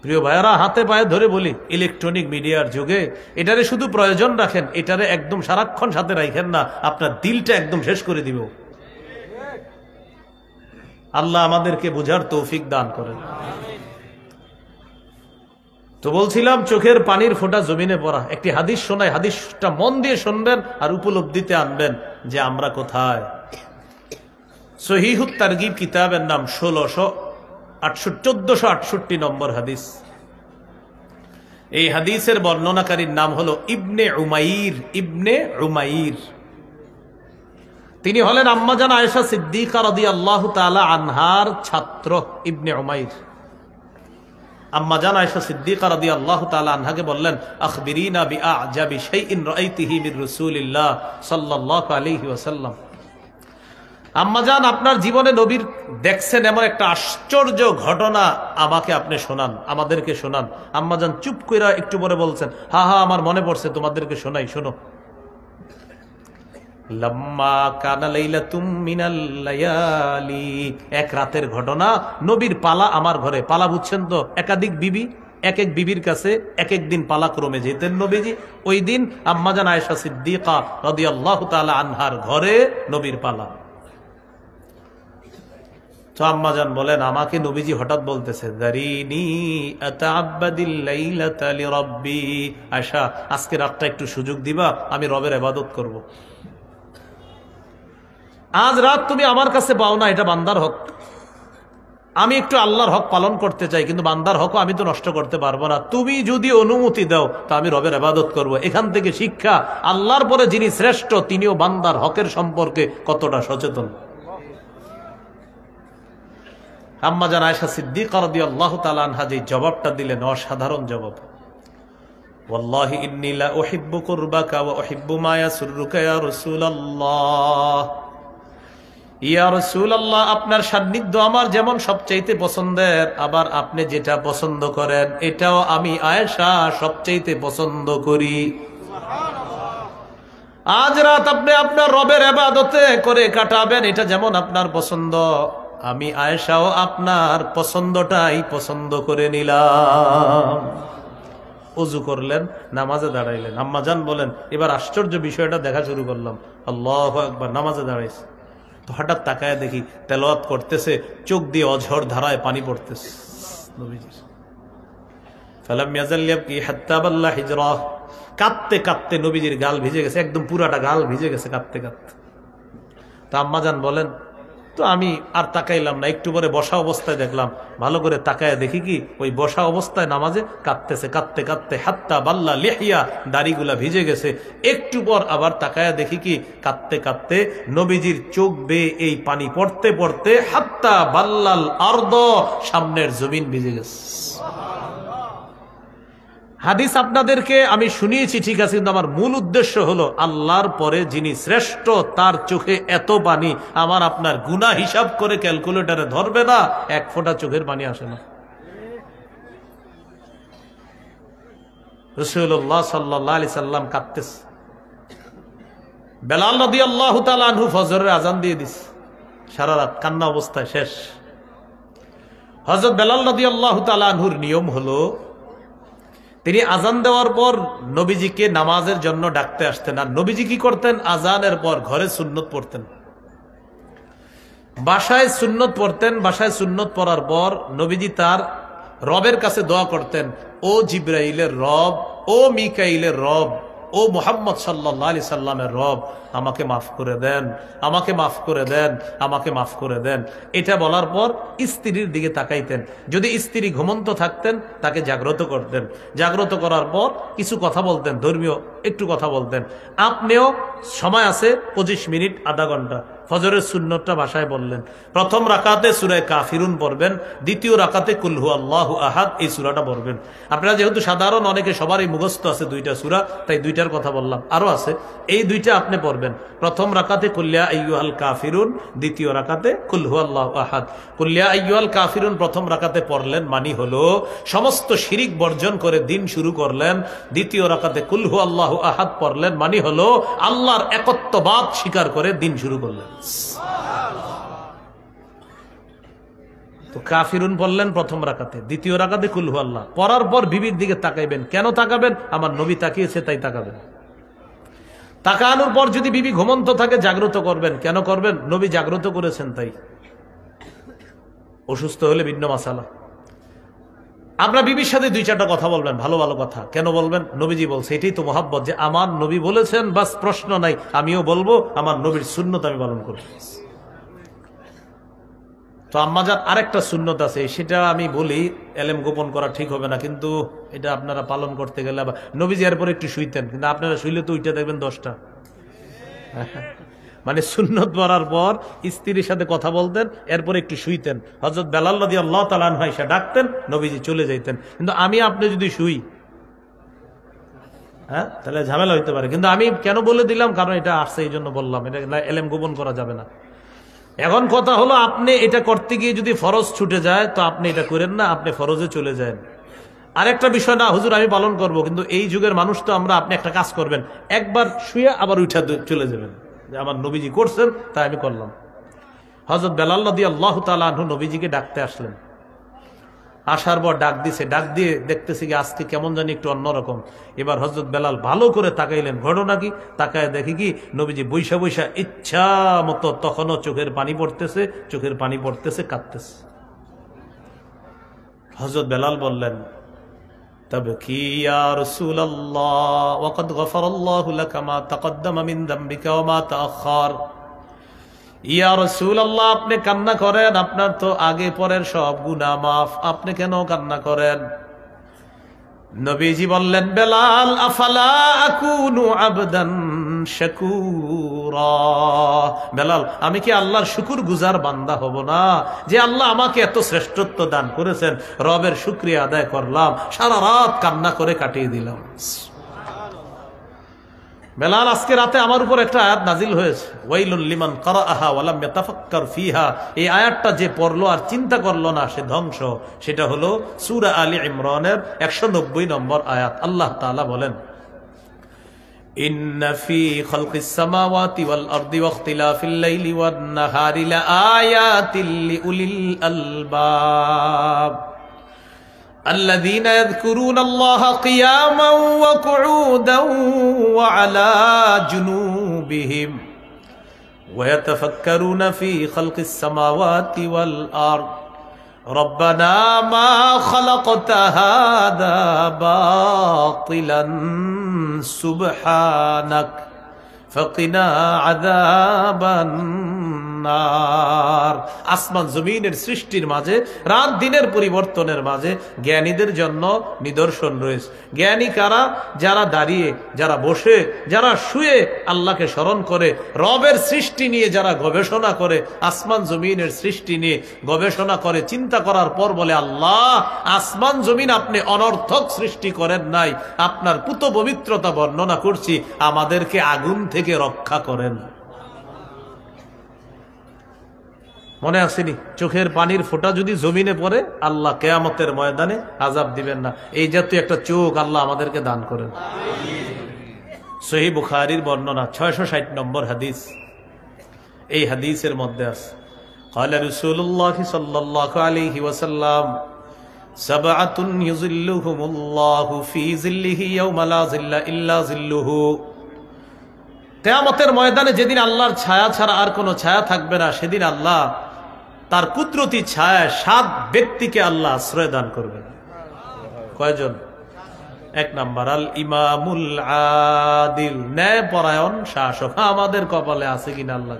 প্রিয় ভাইয়ারা, হাতে পায়ে ধরে বলি, ইলেকট্রনিক মিডিয়ার যুগে এটারে শুধু প্রয়োজন রাখেন, এটারে একদম সারাক্ষণ সাথে রাখেন না, আপনার দিলটা একদম শেষ করে দিব। আল্লাহ আমাদেরকে বুঝার তৌফিক দান করেন। তো বলছিলাম চোখের পানির ফোঁটা জমিনে পড়া। একটি হাদিস শোনায়, হাদিসটা মন দিয়ে শুনবেন আর উপলব্ধিতে আনবেন যে আমরা কোথায়। সহিহুত তারগিব কিতাবের নাম 1468 নম্বর হাদিস। এই হাদিসের বর্ণনাকারীর নাম হলো ইবনে উমাইর। ইবনে উমাইর তিনি হলেন আম্মাজান আয়েশা সিদ্দিকা রাদিয়াল্লাহু তাআলা আনহার ছাত্র। ইবনে উমাইর আম্মাজান আয়েশা সিদ্দিকা রাদিয়াল্লাহু তাআলা আনহাকে বললেন আখবিরিনা বিআজাবি শাইইন রাআইতিহি মির রাসূলিল্লাহ সাল্লাল্লাহু আলাইহি ওয়াসাল্লাম। আম্মাজান, আপনার জীবনে নবীর দেখছেন এমন একটা আশ্চর্য ঘটনা আমাকে আপনি শোনান, আমাদেরকে শোনান। আম্মাজান চুপ কইরা একটু পরে বলছেন হা হা আমার মনে পড়ছে, তোমাদেরকে শোনাই, শোনো। লাম্মা কানা লাইলাতুম মিনাল লায়ালি, এক রাতের ঘটনা। নবীর পালা আমার ঘরে। পালা বুঝছেন তো, একাধিক বিবি, এক এক বিবির কাছে এক এক দিন পালাক্রমে যেতেন নবীজি। ওই দিন আম্মাজান আয়েশা সিদ্দিকা রাদিয়াল্লাহু তাআলা আনহার ঘরে নবীর পালা। তো আম্মাজান বলেন আমাকে নবীজি হঠাৎ বলতেছে দারিনি আতাআব্বাদিল লাইলাতা লিরাব্বি, আয়েশা আজকে রাতটা একটু সুযোগ দিবা, আমি রবের ইবাদত করব। আজ রাত তুমি আমার কাছে পাও না, এটা বান্দার হক। আমি একটু আল্লাহর হক পালন করতে চাই, কিন্তু বান্দার হকও আমি তো নষ্ট করতে পারবো না। তুমি যদি অনুমতি দাও তা আমি রবের ইবাদত করব। এখান থেকে শিক্ষা, আল্লাহর পরে যিনি শ্রেষ্ঠ তিনিও বান্দার হকের সম্পর্কে কতটা সচেতন। আম্মাজান আয়েশা সিদ্দিকা রাদিয়াল্লাহু তাআলা আনহা যে জবাবটা দিলেন, অসাধারণ জবাব। ওয়াল্লাহি ইন্নী লা উহিব্বু কুরবাকা ওয়া উহিব্বু মা ইয়াসুররুকা ইয়া রাসূলুল্লাহ। ইয়া রাসূলুল্লাহ, আপনার সান্নিধ্য আমার যেমন সবচাইতে পছন্দের, আবার আপনি যেটা পছন্দ করেন এটাও আমি আয়েশা সবচাইতে পছন্দ করি। আজ রাত আপনি আপনার রবের ইবাদতে করে কাটাবেন, এটা যেমন আপনার পছন্দ, আমি আয়েশাও আপনার পছন্দটাই পছন্দ করে নিলাম। ওযু করলেন, নামাজে দাঁড়াইলেন। আম্মাজান বলেন এবার আশ্চর্য বিষয়টা দেখা শুরু করলাম। আল্লাহু আকবার, নামাজে দাঁড়াইছে তো হঠাৎ তাকায় দেখি তেলাওয়াত করতেছে, চোখ দিয়ে অঝর ধারায় পানি পড়তেছে নবীজির। ফালাম ইয়াজাল ইয়াবকি হাত্তা বাল্লা হিজরাহ, কাঁদতে কাঁদতে নবীজির গাল ভিজে গেছে, একদম পুরাটা গাল ভিজে গেছে কাঁদতে কাঁদতে। তা আম্মাজান বলেন তো আমি আর তাকাইলাম না, একটু পরে বসা অবস্থায় দেখলাম, ভালো করে তাকায় দেখি কি ওই বসা অবস্থায় নামাজে কাঁদতেছে, কাঁদতে কাঁদতে হাত্তা বাল্লা লিহিয়া, দাড়িগুলা ভিজে গেছে। একটু পর আবার তাকায় দেখি কি কাঁদতে কাঁদতে নবীজির চোখ বেয়ে এই পানি পড়তে পড়তে হাত্তা বাল্লাল আরদ, সামনের জমিন ভিজে গেছে। হাদিস আপনাদেরকে আমি শুনিয়েছি ঠিক আছে, কিন্তু আমার মূল উদ্দেশ্য হলো আল্লাহর পরে যিনি শ্রেষ্ঠ তার চোখে এত পানি, আমার আপনার গুনাহ হিসাব করে ক্যালকুলেটরে ধরবে না, এক ফোঁটা চোখের পানি আসে না। রাসূলুল্লাহ সাল্লাল্লাহু আলাইহি সাল্লাম কাঁদতেছে। বেলাল রাদিয়াল্লাহু তাআলা আনহু ফজরের আজান দিয়ে দিস, সারা রাত কান্না অবস্থায় শেষ। হযরত বেলাল রাদিয়াল্লাহু তাআলা আনহুর নিয়ম হলো তিনি আজান দেওয়ার পর নবীজিকে নামাজের জন্য ডাকতে আসতেন। আর নবীজি কি করতেন? আজানের পর ঘরে সুন্নত পড়তেন, বাসায় সুন্নত পড়তেন। বাসায় সুন্নত পড়ার পর নবীজি তার রবের কাছে দোয়া করতেন, ও জিব্রাইলের রব, ও মিকাইলের রব, ও মুহাম্মদ সাল্লাল্লাহু আলাইহি সাল্লামের রব, আমাকে মাফ করে দেন, আমাকে মাফ করে দেন, আমাকে মাফ করে দেন। এটা বলার পর স্ত্রীর দিকে তাকাইতেন। যদি স্ত্রী ঘুমন্ত থাকতেন তাকে জাগ্রত করতেন। জাগ্রত করার পর কিছু কথা বলতেন, ধর্মীয় একটু কথা বলতেন। আপনিও সময় আছে 25 মিনিট, আধা ঘন্টা, ফজরের সুন্নতটা ভাষায় বললেন। প্রথম রাকাতে সূরা কাফিরুন পড়বেন, দ্বিতীয় রাকাতে কুল হু আল্লাহু আহাদ এই সূরাটা পড়বেন। আপনারা যেহেতু সাধারণ, অনেকে সবারই মুখস্থ আছে দুইটা সূরা, তাই দুইটার কথা বললাম, আরো আছে, এই দুইটা আপনি পড়বেন। প্রথম রাকাতে কুল ইয়া আইয়ুহাল কাফিরুন, দ্বিতীয় রাকাতে কুল হু আল্লাহু আহাদ। কুল ইয়া আইয়ুহাল কাফিরুন প্রথম রাকাতে পড়লেন, মানি হলো সমস্ত শিরিক বর্জন করে দিন শুরু করলেন। দ্বিতীয় রাকাতে কুল হু আল্লাহু আহাদ পড়লেন, মানি হলো আল্লাহর একত্ববাদ স্বীকার করে দিন শুরু করলেন। তো কাফিরুন বললেন প্রথম রাকাতে, দ্বিতীয় রাকাতে কুল হু আল্লাহ। পড়ার পর বিবির দিকে তাকাইবেন। কেন তাকাবেন? আমার নবী তাকিয়েছে তাই তাকাবেন। তাকানোর পর যদি বিবি ঘুমন্ত থাকে জাগ্রত করবেন। কেন করবেন? নবী জাগ্রত করেছেন তাই। অসুস্থ হলে ভিন্ন মাসালা। আপনার বিবির সাথে 2-4টা কথা বলবেন, ভালো ভালো কথা। কেন বলবেন? নবীজি বলছে, এটাই তো মহাব্বত, যে আমার নবী বলেছেন, বাস প্রশ্ন নাই, আমিও বলবো, আমার নবীর সুন্নত আমি পালন করব। তো আম্মাজান আরেকটা সুন্নত আছে, সেটা আমি বলি, এলেম গোপন করা ঠিক হবে না, কিন্তু এটা আপনারা পালন করতে গেলে আবার নবীজি এরপর একটু শুইতেন, কিন্তু আপনারা শুইলে তো ওইটা দেখবেন 10টা। মানে সুন্নত পড়ার পর স্ত্রীর সাথে কথা বলতেন, এরপর একটু শুইতেন। হযরত বেলাল রাদিয়াল্লাহু তাআলা আনহু এসে ডাকতেন, নবীজি চলে যাইতেন। কিন্তু আমি আপনি যদি শুই, হ্যাঁ, তাহলে ঝামেলা হইতে পারে। কিন্তু আমি কেন বলে দিলাম? কারণ এটা আসছে, এই জন্য বললাম, এটা এলেম গোপন করা যাবে না। এখন কথা হলো, আপনি এটা করতে গিয়ে যদি ফরজ ছুটে যায় তো আপনি এটা করেন না, আপনি ফরজে চলে যান। আরেকটা বিষয়, না হুজুর আমি পালন করব, কিন্তু এই যুগের মানুষ তো আমরা, আপনি একটা কাজ করবেন, একবার শুয়ে আবার উঠা চলে যাবেন, যে আমার নবীজি করছেন তাই আমি করলাম। হযরত বেলাল রাদিয়াল্লাহু তাআলা আনহু নবীজিকে ডাকতে আসলেন। আসার পর ডাক দিছে, ডাক দিয়ে দেখতেছি কি আজকে কেমন জানি একটু অন্যরকম। এবার হযরত বেলাল ভালো করে তাকাইলেন, ঘটনা কি? তাকায় দেখি কি নবীজি বৈশা বৈশা ইচ্ছা মতো, তখনও চোখের পানি পড়তেছে, চোখের পানি পড়তেছে, কাঁদতেছে। হযরত বেলাল বললেন, তাবকি ইয়া রাসূলুল্লাহ ওয়া ক্বাদ গফারাল্লাহু লাকা মা তাকদ্দামা মিন যামবিকা ওয়া মা তাআখার। ইয়া রাসূলুল্লাহ, আপনি কান্না করেন, আপনার তো আগে পরের সব গুনাহ মাফ, আপনি কেন কান্না করেন? নবীজি বললেন, বেলাল আফালা আকুনু আবদান শাকুরা। বেলাল, আমি কি আল্লাহর শুকর গুজার বান্দা হব না? যে আল্লাহ আমাকে এত শ্রেষ্ঠত্ব দান করেছেন, রবের শুকরিয়া আদায় করলাম, সারা রাত কান্না করে কাটিয়ে দিলাম। বেলাল, আজকে রাতে আমার উপর একটা আয়াত নাজিল হয়েছে, ওয়াইলুল লিমান কারাআহা ওয়া লাম ইয়াতাফাক্কার ফিহা। এই আয়াতটা যে পড়লো আর চিন্তা করলো না, সে ধ্বংস। সেটা হলো সূরা আলী ইমরানের 190 নম্বর আয়াত। আল্লাহ তাআলা বলেন, ইন্না ফি খালকিস সামাওয়াতি ওয়াল আরদি ওয়া ইখতিলাফিল লাইলি ওয়ান নাহারি লাআয়াতিল লিউলিল আলবাব الذين يذكرون الله قياما وقعودا وعلى جنوبهم ويتفكرون في خلق السماوات والأرض ربنا ما خلقت هذا باطلا سبحانك فقنا عذاب النار। আসমান জমিনের সৃষ্টির মাঝে, রাত দিনের পরিবর্তনের মাঝে জ্ঞানীদের জন্য নিদর্শন রয়েছে। জ্ঞানী কারা? যারা দাঁড়িয়ে, যারা বসে, যারা শুয়ে আল্লাহকে স্মরণ করে, রবের সৃষ্টি নিয়ে যারা গবেষণা করে, আসমান জমিনের সৃষ্টি নিয়ে গবেষণা করে, চিন্তা করার পর বলে, আল্লাহ আসমান জমিন আপনি অনর্থক সৃষ্টি করেন নাই, আপনার পুত পবিত্রতা বর্ণনা করছি, আমাদেরকে আগুন থেকে রক্ষা করেন। মনে আসেনি? চোখের পানির ফোঁটা যদি জমিনে পড়ে, আল্লাহ কিয়ামতের ময়দানে আযাব দিবেন না। এই জাতীয় একটা চোখ আল্লাহ আমাদেরকে দান করেন। সহিহ বুখারীর বর্ণনা 660 নম্বর হাদিস। এই হাদিসের মধ্যে আছে قال رسول الله صلى الله عليه وسلم سبعة يظلهم الله في ظله يوم لا ظل إلا ظله। কিয়ামতের ময়দানে যেদিন আল্লাহর ছায়া ছাড়া আর কোনো ছায়া থাকবে না, সেদিন আল্লাহ তার কুদরতি ছায়ায় 7 ব্যক্তিকে আল্লাহ আশ্রয় দান করবেন। কয়জন? 1 নাম্বার আল ইমামুল আদিল, ন্যায়পরায়ণ শাসক। আমাদের কপালে আছে কিনা আল্লাহ?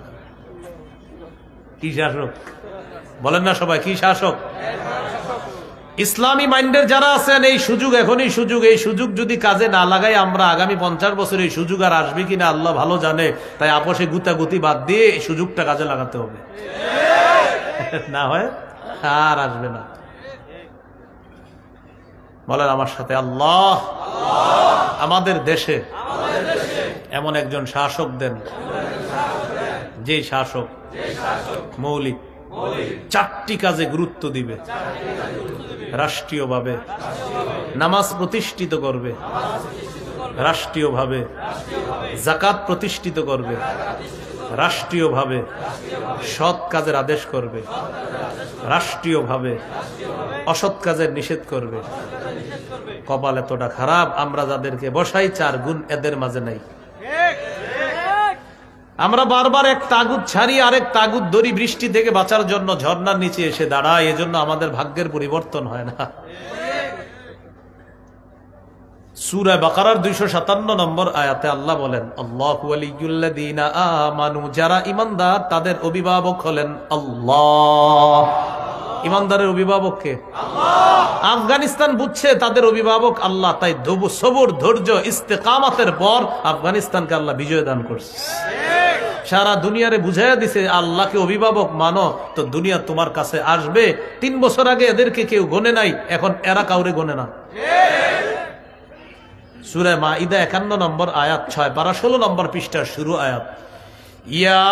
কি শাসক বলেন না সবাই? কি শাসক? ইসলামী মাইন্ডের যারা আছেন, এই সুযোগ এখনই সুযোগ। এই সুযোগ যদি কাজে না লাগাই আমরা আগামী 50 বছর এই সুযোগ আর আসবে কিনা আল্লাহ ভালো জানে। তাই আপোষে গুতাগুতি বাদ দিয়ে এই সুযোগটা কাজে লাগাতে হবে, না হয় আর আসবে না। বলেন আমার সাথে, আল্লাহ আমাদের দেশে এমন একজন শাসক দেন, যে শাসক মৌলিক 4টি কাজে গুরুত্ব দিবে। রাষ্ট্রীয়ভাবে নামাজ প্রতিষ্ঠিত করবে, রাষ্ট্রীয়ভাবে যাকাত প্রতিষ্ঠিত করবে, রাষ্ট্রীয়ভাবে সৎ কাজের আদেশ করবে, রাষ্ট্রীয়ভাবে অসৎ কাজের নিষেধ করবে। কপাল এতটা খারাপ, আমরা যাদেরকে বসাই 4 গুণ এদের মাঝে নাই। আমরা বারবার এক তাগুত ছাড়ি আরেক তাগুত ধরি, বৃষ্টি থেকে বাঁচার জন্য ঝর্ণার নিচে এসে দাঁড়ায়। এজন্য আমাদের ভাগ্যের পরিবর্তন হয় না। সূরা বাকারার 257 নম্বর আয়াতে আল্লাহ বলেন, আল্লাহু ওয়ালিয়ুল্লাযীনা আমানু, যারা ঈমানদার তাদের অভিভাবক হলেন আল্লাহ। ঈমানদারের অভিভাবক কে? আল্লাহ। আফগানিস্তান বুঝছে তাদের অভিভাবক আল্লাহ, তাই সবর ধৈর্য ইস্তেকামাতের পর আফগানিস্তানকে আল্লাহ বিজয় দান করছে। সারা দুনিয়ারে বুঝাইয়া দিছে আল্লাহকে অভিভাবক মানো তো দুনিয়া তোমার কাছে আসবে। 3 বছর আগে এদেরকে কেউ গনে নাই, এখন এরা কাউরে গনে না। সূরা মাঈদা 51 নম্বর আয়াত 6 পারা 16 নম্বর পৃষ্ঠার শুরু আয়াত, ইয়া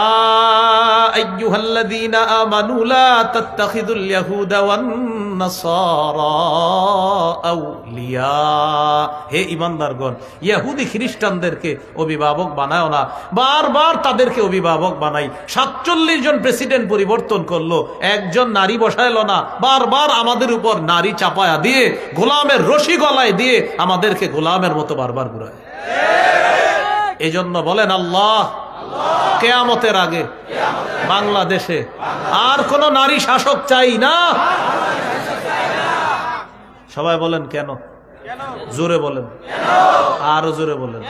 আইয়ুহাল্লাযীনা আমানু লা তাত্তাখিযুল ইয়াহুদা ওয়ান নাসারা আউলিয়া। হে ঈমানদারগণ, ইহুদি খ্রিস্টানদেরকে অভিভাবক বানাও না। বারবার তাদেরকে অভিভাবক বানাই। 47 জন প্রেসিডেন্ট পরিবর্তন করলো, একজন নারী বসাইলো না। বারবার আমাদের উপর নারী চাপায়া দিয়ে, গোলামের রশি গলায় দিয়ে আমাদেরকে গোলামের মতো বারবার ঘুরায়। এজন্য বলেন আল্লাহ, কিয়ামতের আগে বাংলাদেশে আর কোন নারী শাসক চাই না। সবাই বলেন কেন? জোরে বলেন, আরো জোরে বলেন।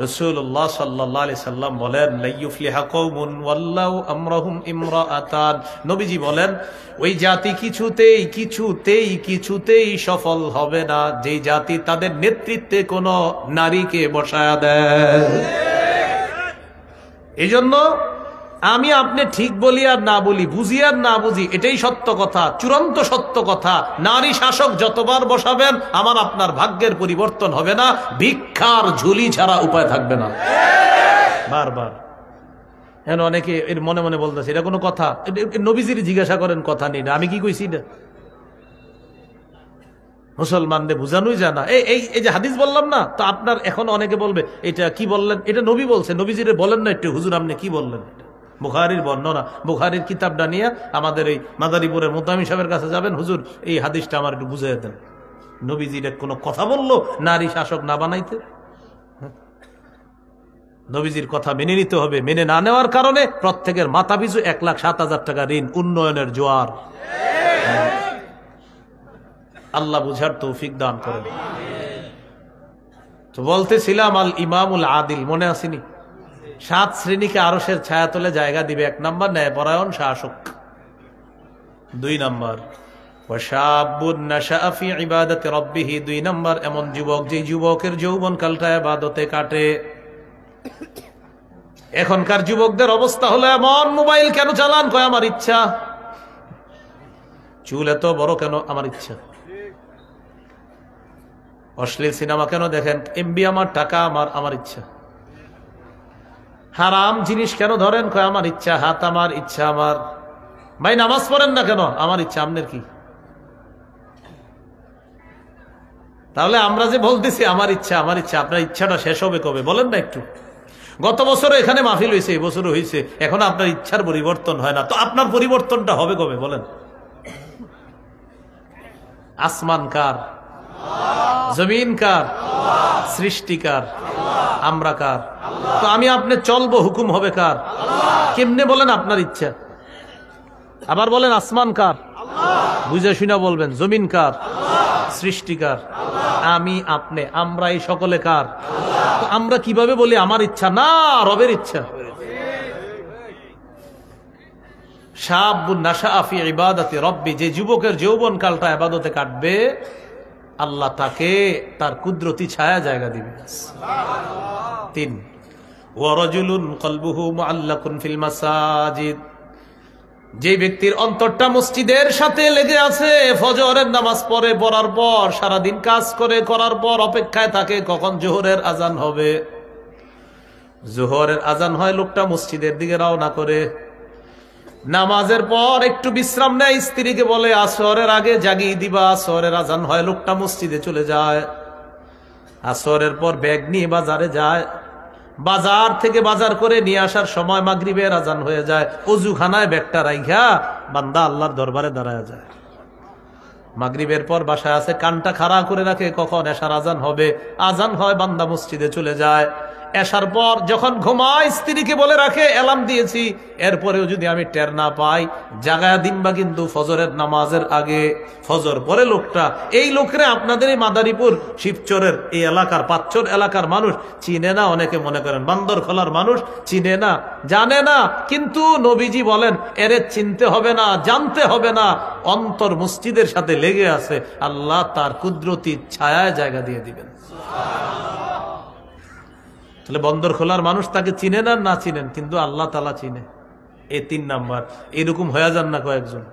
রাসূলুল্লাহ সাল্লাল্লাহু আলাইহি সাল্লাম বলেন, লা ইউফলিহা কওমুন ওয়াল্লাহু আমরাহুম ইমরাআতান। নবীজি বলেন, ওই জাতি কিছুতেই সফল হবে না যে জাতি তাদের নেতৃত্বে কোন নারীকে বসায়া দেয়। এজন্য আমি আপনি ঠিক বলি আর না বলি, বুঝি আর না বুঝি, এটাই সত্য কথা, চূড়ান্ত সত্য কথা। নারী শাসক যতবার বসাবেন আমার আপনার ভাগ্যের পরিবর্তন হবে না, ভিক্ষার ঝুলি ছাড়া উপায় থাকবে না। বারবার এখন অনেকে এর মনে মনে বলতেছে, এটা কোনো কথা? নবীজির জিজ্ঞাসা করেন, কথা নেই না, আমি কি কইছি না? মুসলমানদের বুঝানোই যায় না। এই যে হাদিস বললাম না, তো আপনার এখন অনেকে বলবে এটা কি বললেন, এটা নবী বলছে, নবীজিরে বলেন না একটু, হুজুর আপনি কি বললেন? বুখারীর বর্ণনা, বুখারীর কিতাবটা নিয়ে আমাদের এই মাদারীপুরের মুতামিম সাহেবের কাছে যাবেন, হুজুর এই হাদিসটা আমার একটু বুঝিয়ে দেন। নবীজির কোনো কথা বললো নারী শাসক না বানাইতে? নবীজির কথা মেনে নিতে হবে। মেনে না নেওয়ার কারণে প্রত্যেকের মাথা পিছু 1,07,000 টাকা ঋণ, উন্নয়নের জোয়ার। আল্লাহ বুঝার তৌফিক দান করেন। তো বলতেছিলাম আল ইমামুল আদিল, মনে আসেনি? 7 শ্রেণীকে আরশের ছায়াতলে জায়গা দিবে। 1 নম্বর ন্যায়পরায়ণ শাসক। 2 নম্বর ওয়াশাবুন নাশাআ ফি ইবাদাতি রাব্বিহ। 2 নম্বর এমন যুবক যে যুবকের যৌবনকালটা ইবাদতে কাটে। এখনকার যুবকদের অবস্থা হলো এমন, মোবাইল কেন চালান? কয় আমার ইচ্ছা। চুল এত বড় কেন? আমার ইচ্ছা। অশ্লীল সিনেমা কেন দেখেন? এমবি আমার, টাকা আমার ইচ্ছা। হারাম জিনিস কেন ধরেন? কয় আমার ইচ্ছা। হাত আমার ইচ্ছা। আমার ভাই নামাজ পড়েন না কেন? আমার ইচ্ছা। আপনার কি? তাহলে আমরা যে বলতেছি আমার ইচ্ছা, আপনার ইচ্ছাটা শেষ হবে কবে বলেন না একটু? গত বছরও এখানে মাহফিল হয়েছে, এই বছরও হয়েছে, এখন আপনার ইচ্ছার পরিবর্তন হয় না, তো আপনার পরিবর্তনটা হবে কবে বলেন? আসমান কার? জমিন কার? সৃষ্টিকার। আমরা কার? তো আমি আপনি চলবো, হুকুম হবে কার? কেমনে বলেন আপনার ইচ্ছা? আবার বলেন আসমান কার? বুঝে শুনে বলবেন। জমিন কার? সৃষ্টিকার। আমি আপনি আমরা এই সকলে কার? তো আমরা কিভাবে বলি আমার ইচ্ছা? না, রবের ইচ্ছা। শাবুন নাশা ফি ইবাদাতি রব্বি, যে যুবকের যৌবন কালটা ইবাদতে কাটবে, আল্লাহ তাকে তার কুদরতি ছায়া জায়গা দিবে। 3 ওয়া রাজুলুন কলবুহু মুআল্লাকুন ফিল মাসাজিদ, যে ব্যক্তির অন্তরটা মসজিদের সাথে লেগে আছে, ফজরের নামাজ পড়ার পর সারাদিন কাজ করার পর অপেক্ষায় থাকে কখন জোহরের আজান হবে। জোহরের আজান হয়, লোকটা মসজিদের দিকে রওনা করে। নামাজের পর একটু বিশ্রাম নেয়, স্ত্রীকে বলে আসরের আগে জাগিয়ে দিবা। আসরের আজান হয়, লোকটা মসজিদে চলে যায়। আসরের পর ব্যাগ নিয়ে বাজারে যায়, বাজার থেকে বাজার করে নিয়ে আসার সময় মাগরিবের আজান হয়ে যায়। অজুখানায় ব্যাগটা রাইখা বান্দা আল্লাহর দরবারে দাঁড়ায় যায়। মাগরিবের পর বাসায় আছে, কানটা খাড়া করে রাখে কখন এশার আজান হবে। আজান হয়, বান্দা মসজিদে চলে যায়। এশার পর যখন ঘুমায়, স্ত্রীকে বলে রাখে অ্যালার্ম দিয়েছি, এরপরেও যদি আমি টের না পাই জাগায়া দিনবা কিন্তু ফজরের নামাজের আগে। ফজর পরে লোকটা, এই লোকরে আপনাদের এই মাদারীপুর শিবচরের এই এলাকার পাঁচচর এলাকার মানুষ চিনে না। অনেকে মনে করেন বান্দর খোলার মানুষ চিনে না, জানে না, কিন্তু নবীজি বলেন এরে চিনতে হবে না, জানতে হবে না, অন্তর মসজিদের সাথে লেগে আছে, আল্লাহ তার কুদরতি ছায়ায় জায়গা দিয়ে দিবেন। তাহলে বন্দর খোলার মানুষ তাকে চিনেন আর না চিনেন, কিন্তু আল্লাহ তাআলা চিনে। এই 3 নাম্বার। এরকম হয়ে যান না কয়েকজন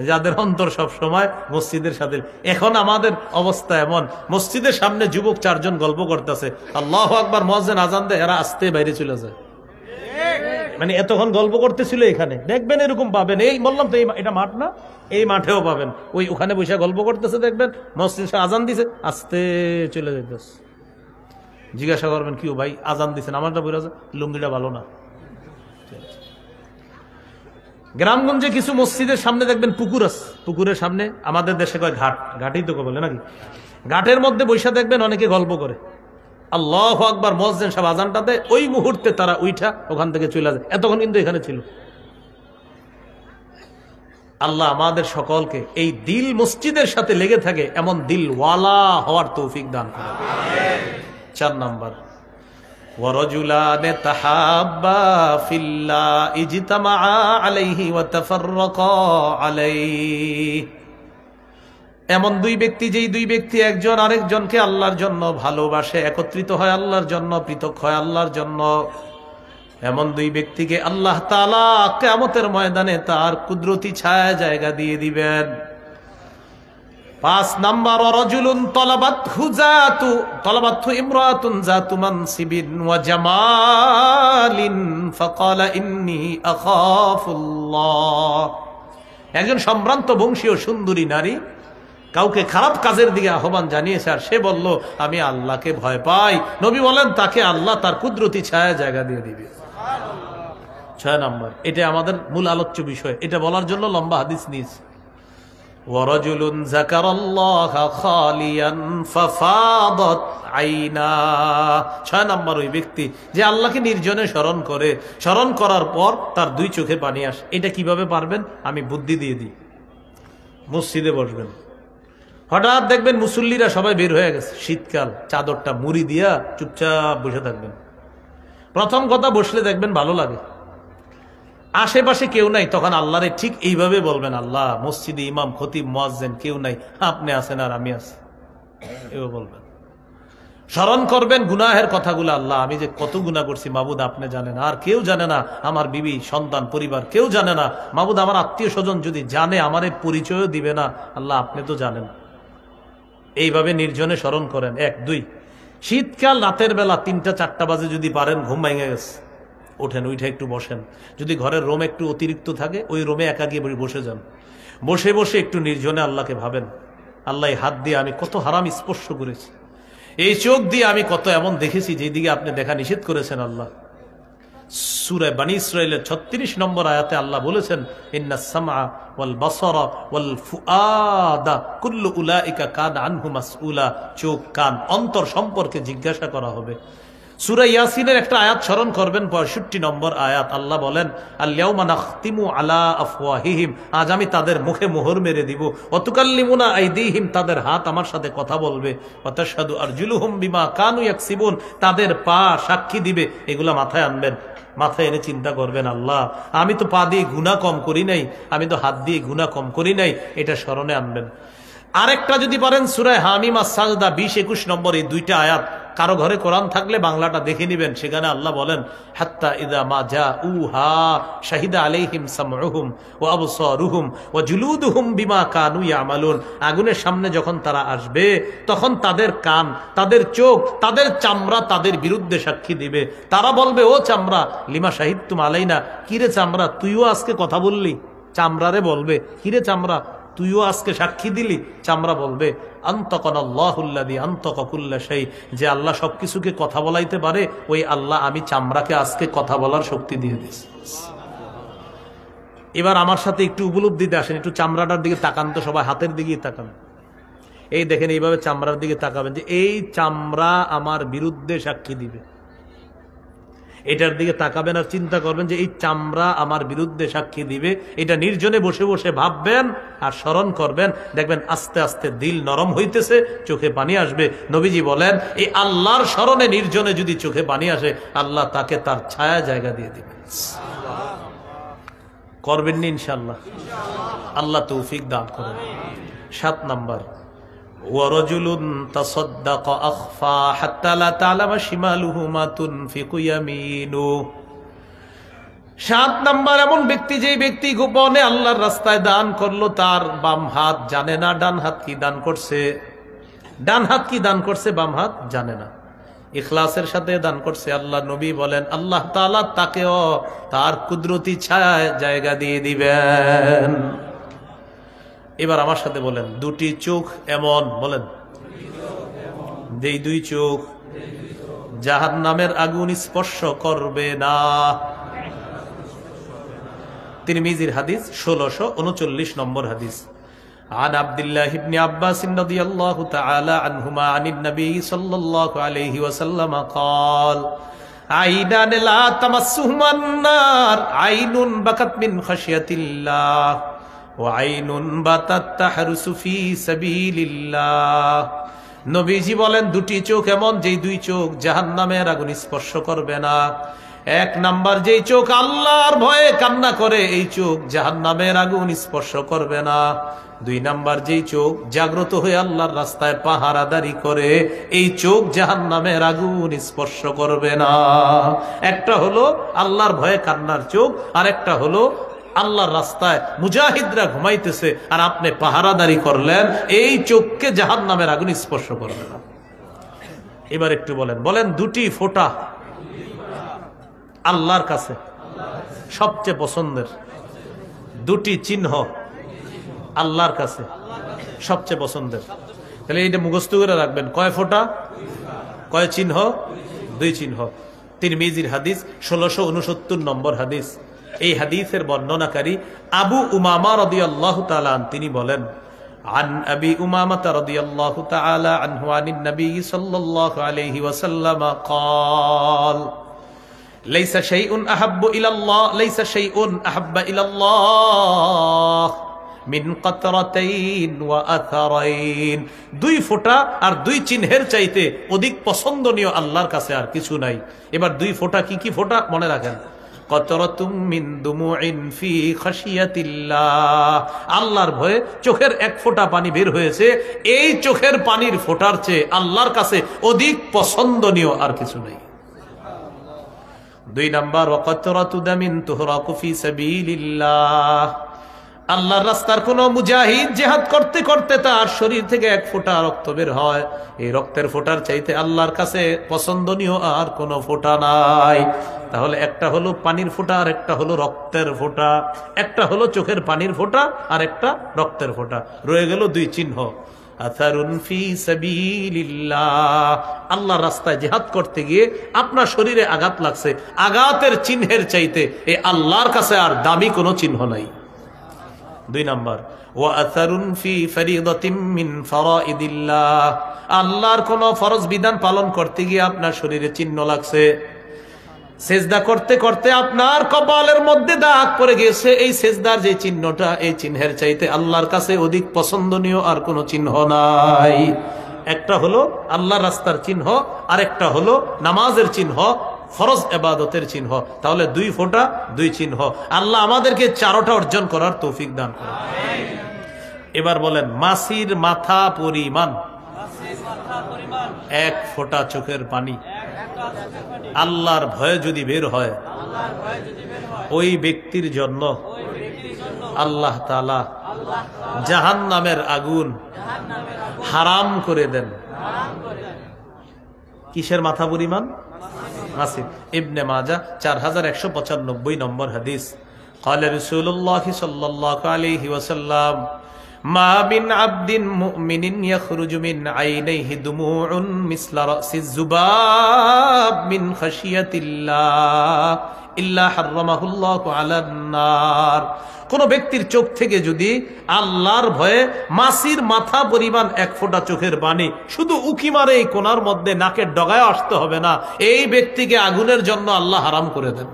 যাদের অন্তর সব সময় মসজিদের সাথে। এখন আমাদের অবস্থা এমন, মসজিদের সামনে যুবক 4 জন গল্প করতেছে, আল্লাহু আকবার, মুয়াজ্জিন আজান দেয়, এরা আস্তে বাইরে চলে যায়। মানে এতক্ষণ গল্প করতেছিল এখানে, দেখবেন এরকম পাবেন। এই বললাম তো, এটা মাঠ না, এই মাঠেও পাবেন। ওখানে বসে গল্প করতেছে, দেখবেন মসজিদ আজান দিছে, আস্তে চলে যাইতেছে। জিজ্ঞাসা করবেন কি ভাই আজান দিচ্ছেন, আমারটা বলে লুঙ্গিটা ভালো না। গ্রামগঞ্জে কিছু মসজিদের সামনে দেখবেন পুকুর আছে, পুকুরের সামনে, আমাদের দেশে কয় ঘাট, ঘাটই তো বলে নাকি, ঘাটের মধ্যে বৈশা দেখবেন অনেকে গল্প করে। আল্লাহু আকবার, মুয়াজ্জিন সাহেব আজানটাতে ওই মুহূর্তে তারা উঠা ওখান থেকে চলে যায়। এতক্ষণ কিন্তু এখানে ছিল। আল্লাহ আমাদের সকলকে এই দিল মসজিদের সাথে লেগে থাকে এমন দিলওয়ালা হওয়ার তৌফিক দান করেন। 4 নাম্বার, ওয়ারাজুলানে তাহাব্বা ফিল্লাহ ইজতামা আলাইহি ওয়া তাফাররাকা আলাইহি, এমন 2 ব্যক্তি, যেই 2 ব্যক্তি একজন আরেকজনকে আল্লাহর জন্য ভালোবাসে, একত্রিত হয় আল্লাহর জন্য, পৃথক হয় আল্লাহর জন্য। এমন 2 ব্যক্তিকে আল্লাহ তাআলা কিয়ামতের ময়দানে তার কুদরতি ছায়া জায়গা দিয়ে দিবেন। 5 নাম্বার, রাজুলুন তলাবাতহু ইমরাতুন যাতু মানসিবিন ওয়া জামালিন ফাকালা ইন্নী আখাফুল্লাহ, একজন সম্ভ্রান্ত বংশীয় সুন্দরী নারী কাউকে খারাপ কাজের দিকে আহ্বান জানিয়েছে, আর সে বলল আমি আল্লাহকে ভয় পাই। নবী বলেন তাকে আল্লাহ তার কুদরতি ছায়া জায়গা দিয়ে দিবে। 6 নাম্বার, এটা আমাদের মূল আলোচ্য বিষয়, এটা বলার জন্য লম্বা হাদিস নিয়েছি। ওয়ারাজুলুন যাকারাল্লাহা খালিয়ান ফাফাদাত আইনা, 6 নাম্বার ওই ব্যক্তি যে আল্লাহকে নির্জনে স্মরণ করে, স্মরণ করার পর তার 2 চোখে পানি আসে। এটা কিভাবে পারবেন? আমি বুদ্ধি দিয়ে দিই। মসজিদে বসবেন, হঠাৎ দেখবেন মুসল্লিরা সবাই বের হয়ে গেছে, শীতকাল, চাদরটা মুড়ি দিয়া চুপচাপ বসে থাকবেন। প্রথম কথা, বসলে দেখবেন ভালো লাগে, আশেপাশে কেউ নাই, তখন আল্লাহরে ঠিক এইভাবে বলবেন, আল্লাহ মসজিদে ইমাম খতিব মুয়াজ্জিন কেউ নাই, আপনি আছেন আর আমি আছি, এভাবে বলবেন। স্মরণ করবেন গুনাহের কথাগুলো, আল্লাহ আমি যে কত গুনাহ করছি মাবুদ আপনি জানেন, আর কেউ জানে না, আমার বিবি সন্তান পরিবার কেউ জানে না, মাবুদ আমার আত্মীয় স্বজন যদি জানে আমার এই পরিচয়ও দিবে না, আল্লাহ আপনি তো জানেন। এইভাবে নির্জনে স্মরণ করেন। 1 2, শীতকাল রাতের বেলা 3টা 4টা বাজে যদি পারেন, ঘুম ভেঙে গেছে, ওঠেন, উঠে একটু বসেন। যদি ঘরের রুম একটু অতিরিক্ত থাকে, ওই রুমে একা গিয়ে বসে যান, বসে বসে একটু নির্জনে আল্লাহকে ভাবেন, আল্লাহ হাত দিয়ে আমি কত হারাম স্পর্শ করেছি, এই চোখ দিয়ে আমি কত এমন দেখেছি যেদিকে আপনি দেখা নিষেধ করেছেন। আল্লাহ সূরা বনী ইসরাঈলের 36 নম্বর আয়াতে আল্লাহ বলেছেন, ইন্নাস সামআ ওয়াল বাসারা ওয়াল ফুআদা কুল্লু উলাইকা কানা আনহু মাসউলা। চোখ, কান, অন্তর সম্পর্কে জিজ্ঞাসা করা হবে। সূরা ইয়াসিনের একটা আয়াত স্মরণ করবেন, 65 নম্বর আয়াত। আল্লাহ বলেন, আল ইয়াউমা নাখতিমু আলা আফওয়াহিহিম, আজ আমি তাদের মুখে মোহর মেরে দিব। ওয়া তুকাল্লিমুনা আইদিহিম, তাদের হাত আমার সাথে কথা বলবে। ওয়া তাশহাদু আরজুলুহুম বিমা কানু ইয়াকসিবুন, তাদের পা সাক্ষী দিবে। এগুলা মাথায় আনবেন, মাথায় এনে চিন্তা করবেন, আল্লাহ আমি তো পা দিয়ে গুনাহ কম করি নাই, আমি তো হাত দিয়ে গুনাহ কম করি নাই, এটা স্মরণে আনবেন। আরেকটা যদি পারেন সূরা হামিম আস-সাজদা 20-21 নম্বর, এই দুইটা আয়াত কারো ঘরে কোরআন থাকলে বাংলাটা দেখে নেবেন। সেখানে আল্লাহ বলেন, হাত্তা ইযা মা জাউহা শাহিদা আলাইহিম সামউহুম ওয়া আবসারুহুম ওয়া জুলুদুহুম বিমা কানু ইয়ামালুন। আগুনের সামনে যখন তারা আসবে তখন তাদের কান, তাদের চোখ, তাদের চামড়া তাদের বিরুদ্ধে সাক্ষী দিবে। তারা বলবে, ও চামড়া লিমা শাহিদতুম আলাইনা, কিরে চামড়া তুইও আজকে কথা বললি? চামড়ারে বলবে, কিরে চামড়া তুইও আজকে সাক্ষী দিলি? চামড়া বলবে, আনতাকানাল্লাহুল্লাযী আনতাকা কুল্লা শাই, যে আল্লাহ সবকিছুকে কথা বলাইতে পারে, ওই আল্লাহ আমি চামড়াকে আজকে কথা বলার শক্তি দিয়ে দিয়েছি। এবার আমার সাথে একটু উপলব্ধিতে আসেন, একটু চামড়াটার দিকে তাকান তো, সবাই হাতের দিকেই তাকান। এই দেখেন, এইভাবে চামড়ার দিকে তাকাবেন যে এই চামড়া আমার বিরুদ্ধে সাক্ষী দিবে। এটার দিকে তাকাবেন আর চিন্তা করবেন যে এই চামড়া আমার বিরুদ্ধে সাক্ষী দিবে। এটা নির্জনে বসে বসে ভাববেন আর স্মরণ করবেন, দেখবেন আস্তে আস্তে দিল নরম হইতেছে, চোখে পানি আসবে। নবীজি বলেন, এই আল্লাহর স্মরণে নির্জনে যদি চোখে পানি আসে, আল্লাহ তাকে তার ছায়া জায়গা দিয়ে দিবে। করবেন নি ইনশাআল্লাহ? আল্লাহ তৌফিক দান করেন। 7 নাম্বার, ওয়ারাজুলুন তাসাদ্দাকা আখফা হাত্তা লা তা'লামা শিমালুহু মা তুনফিকু ইয়ামিনু। 7 নাম্বার, এমন ব্যক্তি, যেই ব্যক্তি গোপনে আল্লাহর রাস্তায় দান করলো, তার বাম হাত জানে না ডান হাত কি দান করছে। ডান হাত কি দান করছে, বাম হাত জানে না। ইখলাসের সাথে দান করছে। আল্লাহ নবী বলেন, আল্লাহ তাআলা তাকেও তার কুদরতি ছায়ায় জায়গা দিয়ে দিবেন। এবার আমার সাথে বলেন, দুটি চোখ এমন, বলেন, যেই দুই চোখ জাহান্নামের আগুন স্পর্শ করবে না। তিরমিজির হাদিস, 1639 নম্বর হাদিস। عن عبد الله بن عباس رضي الله تعالى عنهما عن النبي صلى الله عليه وسلم قال عينان لا تمسهما النار عين بكت من خشية الله وعين باتت تحرس في سبيل الله। নবীজি বলেন, দুটি চোখ এমন, যেই দুই চোখ জাহান্নামের আগুন স্পর্শ করবে না। 1 নাম্বার, যেই চোখ আল্লাহর ভয়ে কান্না করে, এই চোখ জাহান্নামের আগুন স্পর্শ করবে না। 2 নাম্বার, যেই চোখ জাগ্রত হয়ে আল্লাহর রাস্তায় পাহারাদারি করে, এই চোখ জাহান্নামের আগুন স্পর্শ করবে না। একটা হলো আল্লাহর ভয়ে কান্নার চোখ, আর একটা হলো আল্লাহর রাস্তায় মুজাহিদরা ঘুমাইতেছে আর আপনি পাহারাদারি করলেন, এই চোখকে জাহান্নামের আগুন স্পর্শ করবে না। এবার একটু বলেন, দুটি ফোঁটা আল্লাহর কাছে সবচেয়ে পছন্দের, দুটি চিহ্ন আল্লাহর কাছে সবচেয়ে পছন্দের। তাহলে এইটা মুখস্থ করে রাখবেন, কয় ফোঁটা, কয় চিহ্ন? 2 চিহ্ন। তিরমিজির হাদিস, 1669 নম্বর হাদিস। এই হাদিসের বর্ণনাকারী আবু উমামা রাদিয়াল্লাহু তাআলা আনহু, তিনি বলেন, عن أبي أمامة رضي الله تعالى عنه عن النبي صلى الله عليه وسلم قال ليس شيء أحب إلى الله ليس شيء أحب إلى الله من قطرتين وأثرين। 2 ফোঁটা আর 2 চিহ্নের চাইতে অধিক পছন্দনীয় আল্লাহর কাছে আর কিছু নাই। এবার 2 ফোঁটা কি কি ফোঁটা মনে রাখেন। কতরাতুম মিন দুমুইন ফি খাশিয়াতিল্লাহ, আল্লাহর ভয়ে চোখের 1 ফোঁটা পানি বের হয়েছে, এই চোখের পানির ফোঁটার চেয়ে আল্লাহর কাছে অধিক পছন্দনীয় আর কিছু নেই। 2 নাম্বার, ওয়াকাতরাতু দামিন তুহরাকু ফি সাবিলিল্লাহ, আল্লাহর রাস্তার কোন মুজাহিদ জিহাদ করতে করতে তার শরীর থেকে 1 ফোঁটা রক্ত বের হয়, এই রক্তের ফোঁটার চাইতে আল্লাহর কাছে পছন্দনীয় আর কোনো ফোঁটা নাই। তাহলে একটা হলো পানির ফোঁটা আর একটা হলো রক্তের ফোঁটা, একটা হলো চোখের পানির ফোঁটা আর একটা রক্তের ফোঁটা, রয়ে গেল 2 চিহ্ন। আথারুন ফি সাবিলিল্লাহ, আল্লাহর রাস্তায় জিহাদ করতে গিয়ে আপনার শরীরে আঘাত লাগছে, আঘাতের চিহ্নের চাইতে এই আল্লাহর কাছে আর দামি কোনো চিহ্ন নাই। 2 নাম্বার, ওয়া আথারুন ফি ফরিদাতিন মিন ফারাইদিল্লাহ, আল্লাহর কোন ফরজ বিধান পালন করতে গিয়ে আপনার শরীরে চিহ্ন লাগছে, সেজদা করতে করতে আপনার কপালের মধ্যে দাগ পড়ে গেছে, এই সেজদার যে চিহ্নটা, এই চিহ্নের চাইতে আল্লাহর কাছে অধিক পছন্দনীয় আর কোনো চিহ্ন নাই। একটা হলো আল্লাহর রাস্তার চিহ্ন, আরেকটা হলো নামাজের চিহ্ন, ফরজ ইবাদতের চিহ্ন। তাহলে 2 ফোঁটা 2 চিহ্ন। আল্লাহ আমাদেরকে 4টা অর্জন করার তৌফিক দান করুন। এবার বলেন, মাছির মাথা পরিমাণ 1 ফোঁটা চোখের পানি আল্লাহর ভয়ে যদি বের হয়, ওই ব্যক্তির জন্য আল্লাহ তাআলা জাহান্নামের আগুন হারাম করে দেন। কিসের মাথা পরিমাণ? মাছির। ইবনে মাজাহ 4195 নম্বর হাদিস। قال رسول الله صلى الله عليه وسلم ما من عبد مؤمن يخرج من عينيه دموع مثل رأس الذباب من خشية الله إلا حرمه الله على النار। কোন ব্যক্তির চোখ থেকে যদি আল্লাহর ভয়ে মাছির মাথা পরিমাণ 1 ফোঁটা চোখের পানি শুধু উকি মারে এই কোণার মধ্যে, নাকের ডগায় আসতে হবে না, এই ব্যক্তিকে আগুনের জন্য আল্লাহ হারাম করে দেন।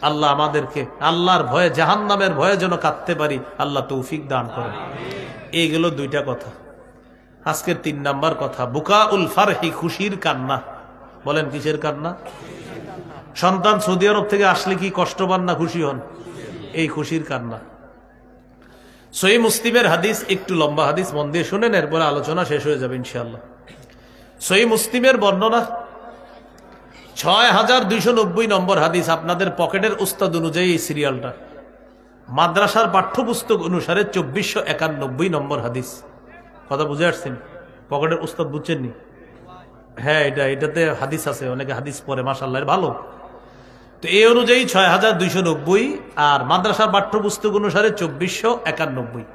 আল্লাহ আমাদেরকে আল্লাহর ভয়ে, জাহান্নামের ভয়ে যেন কাঁদতে পারি, আল্লাহ তৌফিক দান করেন। এইগুলো 2টা কথা। আজকের 3 নাম্বার কথা, বুকাউল ফারহি, খুশির কান্না। বলেন, কিসের কান্না? সন্তান সৌদি আরব থেকে আসলে কি কষ্ট পান না খুশি হন? এই খুশির কান্না। সহিহ মুসলিমের হাদিস, একটু লম্বা হাদিস, মন দিয়ে শুনেন, এরপরে আলোচনা শেষ হয়ে যাবে ইনশাআল্লাহ। সহিহ মুসলিমের বর্ণনা 6290 নম্বর হাদিস। আপনাদের পকেটের উস্তাদ অনুযায়ী এই সিরিয়ালটা, মাদ্রাসার পাঠ্যপুস্তক অনুসারে 2491 নম্বর হাদিস। কথা বুঝে আসছেন? পকেটের উস্তাদ বুঝছেননি? হ্যাঁ, এটাতে হাদিস আছে, অনেকে হাদিস পড়ে, মাশাআল্লাহ, ভালো। তো এই অনুযায়ী 6290, আর মাদ্রাসার পাঠ্যপুস্তক অনুসারে 2491।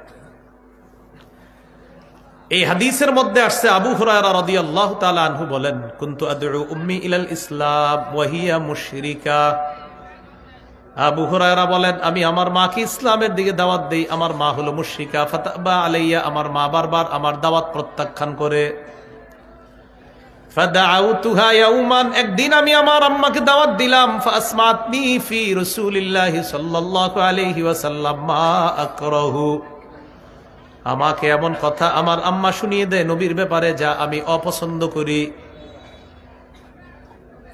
এই হাদিসের মধ্যে আসছে, আবু হুরায়রা রাদিয়াল্লাহু তাআলা আনহু বলেন, কুনতু আদউ উম্মি ইলাল ইসলাম ওয়া হিয়া মুশরিকা। আবু হুরায়রা বলেন, আমি আমার মাকে ইসলামের দিকে দাওয়াত দেই, আমার মা হলো মুশরিকা। ফাতাবা আলাইয়া, আমার মা বারবার আমার দাওয়াত প্রত্যাখ্যান করে। ফাদাউতুহা ইয়াওমান, একদিন আমি আমার আম্মাকে দাওয়াত দিলাম। ফাসমাতনি ফি রাসূলিল্লাহি সাল্লাল্লাহু আলাইহি ওয়াসাল্লাম মা আকরাহু, আমাকে এমন কথা আমার আম্মা শুনিয়ে দেয় নবীর ব্যাপারে যা আমি অপছন্দ করি।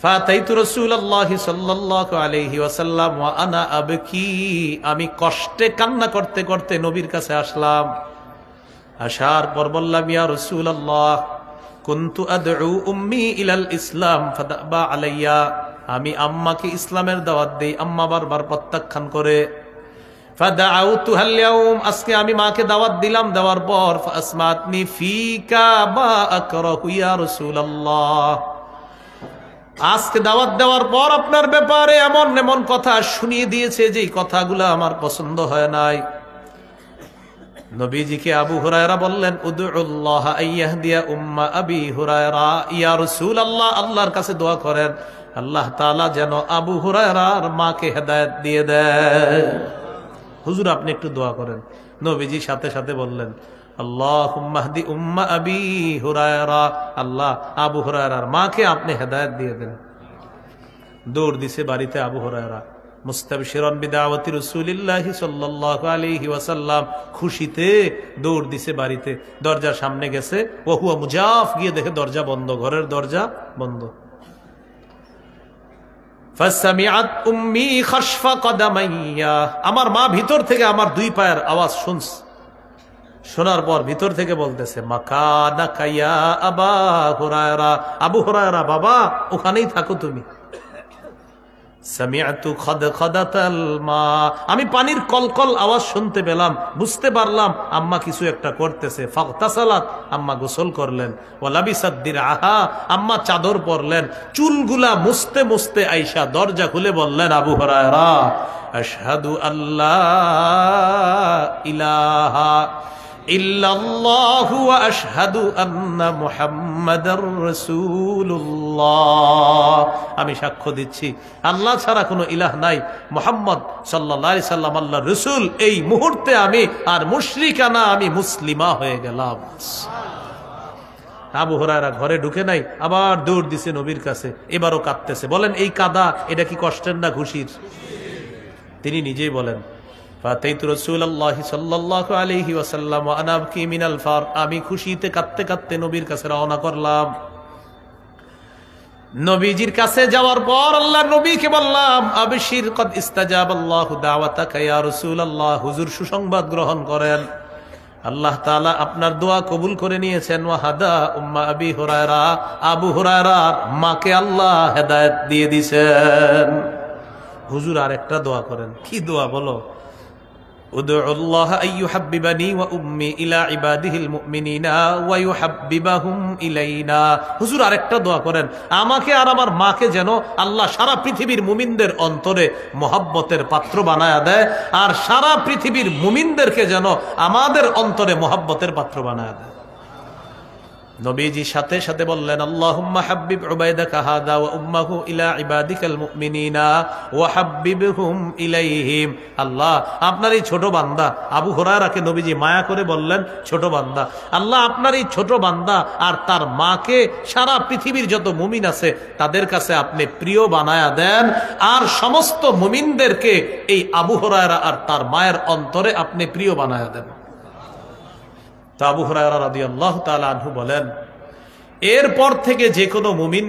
ফাতাইতু রাসূলুল্লাহি সাল্লাল্লাহু আলাইহি ওয়াসাল্লাম ওয়া আনা আবকি, আমি কষ্টে কান্না করতে করতে নবীর কাছে আসলাম। আসার পর বললাম, ইয়া রাসূলুল্লাহ, কুনতু আদউ উম্মি ইলাল ইসলাম ফাদাবা আলাইয়া, আমি আম্মাকে ইসলামের দাওয়াত দেই, আম্মা বারবার প্রত্যাখ্যান করে। ফাদাউতুহা আল-ইয়াওম, আজকে আমি মাকে দাওয়াত দিলাম, দেওয়ার পর ফাসমাতনি ফিকা মা আকরাহু ইয়া রাসূলুল্লাহ, আজকে দাওয়াত দেওয়ার পর আপনার ব্যাপারে এমন এমন কথা শুনিয়ে দিয়েছে যে কথাগুলো আমার পছন্দ হয় নাই। নবীজিকে আবু হুরায়রা বললেন, উদউল্লাহ আইয়াহদিয়া উম্মা আবি হুরায়রা, ইয়া রাসূলুল্লাহ, আল্লাহর কাছে দোয়া করেন আল্লাহ তাআলা যেন আবু হুরায়রার মাকে হেদায়েত দিয়ে দেয়। হুজুর, আপনি একটু দোয়া করেন। নবীজি সাথে সাথে বললেন, আল্লাহুম্মা হদি উম্মা আবি হুরায়রা, আল্লাহ আবু হুরায়রার মাকে আপনি হেদায়েত দিয়ে দেন। দৌড় দিছে বাড়িতে আবু হুরায়রা, মুস্তাবশিরান বিদাওয়াতি রাসূলিল্লাহি সাল্লাল্লাহু আলাইহি ওয়াসাল্লাম, খুশিতে দৌড় দিছে বাড়িতে। দরজার সামনে গেছে, ওয়া হুয়া মুজাফ, গিয়ে দেখে দরজা বন্ধ, ঘরের দরজা বন্ধ। ফাসামিআত উম্মি খাশফা কদামাইয়া, আমার মা ভিতর থেকে আমার 2 পায়ের আওয়াজ শুনছে। শোনার পর ভিতর থেকে বলতেছে, মাকানাকা ইয়া আবা হুরায়রা, আবু হুরায়রা বাবা, ওখানেই থাকো তুমি। সামিআতু খাদখাদাতাল মা, আমি পানির কলকল আওয়াজ শুনতে পেলাম, বুঝতে পারলাম আম্মা কিছু একটা করতেছে। ফাগতাসালাত, আম্মা গোসল করলেন। ওয়া লাবিসাত দিরআহা, আম্মা চাদর পরলেন। চুলগুলা মুছতে মুছতে আয়েশা দরজা খুলে বললেন, আবু হুরায়রা, আশহাদু আল্লা ইলাহা ইল্লাল্লাহু ওয়া আশহাদু আন্না মুহাম্মাদার রাসূলুল্লাহ, আমি সাক্ষ্য দিচ্ছি আল্লাহ ছাড়া কোনো ইলাহ নাই, মুহাম্মদ সাল্লাল্লাহু আলাইহি সাল্লাম আল্লাহর রাসূল। এই মুহূর্তে আমি আর মুশরিকা না, আমি মুসলিমা হয়ে গেলাম। আবু হুরায়রা ঘরে ঢুকে নাই, আবার দৌড় দিছে নবীর কাছে, এবারও কাঁদতেছে। বলেন এই কাদা এটা কি কষ্টের না খুশির? তিনি নিজেই বলেন, ফাতাইতু রাসূলুল্লাহ সাল্লাল্লাহু আলাইহি ওয়াসাল্লাম ওয়া আনা আবকি মিনাল ফার, আমি খুশিতে কাঁদতে কাঁদতে নবীর কাছে রওনা করলাম। নবীজির কাছে যাওয়ার পর আল্লাহর নবীকে বললাম, আবশির কদ ইস্তাজাবাল্লাহু দাওয়াতাকা ইয়া রাসূলুল্লাহ, হুজুর সুসংবাদ গ্রহণ করেন, আল্লাহ তাআলা আপনার দোয়া কবুল করে নিয়েছেন। ওয়াহাদা উম্মা আবি হুরায়রা, আবু হুরায়রার মাকে আল্লাহ হেদায়েত দিয়ে দিয়েছেন। হুজুর আরেকটা দোয়া করেন। কি দোয়া বলো? উদউল্লাহ আইয়ুহাব্বিবানি ওয়া উম্মি ইলা ইবাদিহিল মুমিনিনা ওয়া ইউহাব্বিবাহুম ইলাইনা। হুজুর আরেকটা দোয়া করেন, আমাকে আর আমার মাকে যেন আল্লাহ সারা পৃথিবীর মুমিনদের অন্তরে মহব্বতের পাত্র বানায়া দেয়, আর সারা পৃথিবীর মুমিনদেরকে যেন আমাদের অন্তরে মহব্বতের পাত্র বানায়া দেয়। নবীজি সাথে সাথে বললেন, আল্লাহুম্মা হাব্বিব উবাইদাকা হাদা ওয়া উম্মাহু ইলা ইবাদিকাল মুমিনিনা ওয়া হাব্বিবহুম ইলাইহিম। আল্লাহ আপনার এই ছোট বান্দা আবু হুরায়রাকে নবীজি মায়া করে বললেন ছোট বান্দা, আল্লাহ আপনার এই ছোট বান্দা আর তার মাকে সারা পৃথিবীর যত মুমিন আছে তাদের কাছে আপনি প্রিয় বানায়া দেন, আর সমস্ত মুমিনদেরকে এই আবু হুরায়রা আর তার মায়ের অন্তরে আপনি প্রিয় বানায়া দেন। তা আবু হুরায়রা রাদিয়াল্লাহু তাআলা আনহু বলেন, এরপর থেকে যে কোনো মুমিন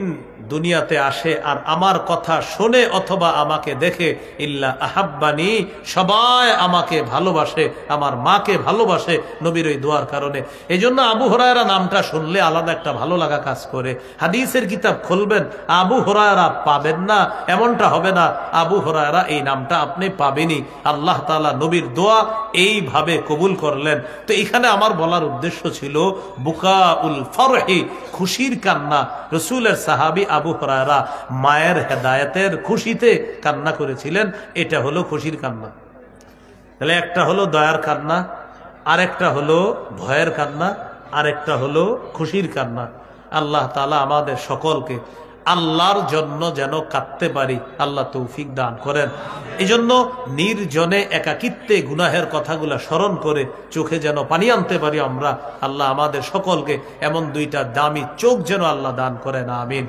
দুনিয়াতে আসে আর আমার কথা শোনে অথবা আমাকে দেখে, ইল্লা আহাব্বানি, সবাই আমাকে ভালোবাসে, আমার মাকে ভালোবাসে নবীর ওই দোয়ার কারণে। এই জন্য আবু হুরায়রা নামটা শুনলে আলাদা একটা ভালো লাগা কাজ করে। হাদিসের কিতাব খুলবেন, আবু হুরায়রা পাবেন না এমনটা হবে না, আবু হুরায়রা এই নামটা আপনি পাবেনই। আল্লাহ তাআলা নবীর দোয়া এইভাবে কবুল করলেন। তো এখানে আমার বলার উদ্দেশ্য ছিল বুকাউল ফরহি, খুশির কান্না। রাসূলের সাহাবী আবু হুরায়রা মায়ের হেদায়েতের খুশিতে কান্না করেছিলেন, এটা হলো খুশির কান্না। তাহলে একটা হলো দয়ার কান্না, আরেকটা হলো ভয়ের কান্না, আরেকটা হলো খুশির কান্না। আল্লাহ তাআলা আমাদের সকলকে আল্লাহর জন্য যেন কাঁদতে পারি, আল্লাহ তৌফিক দান করেন। এই জন্য নির্জনে একাকিত্বে গুনাহের কথাগুলা স্মরণ করে চোখে যেন পানি আনতে পারি আমরা। আল্লাহ আমাদের সকলকে এমন দুইটা দামি চোখ যেন আল্লাহ দান করেন, আমিন।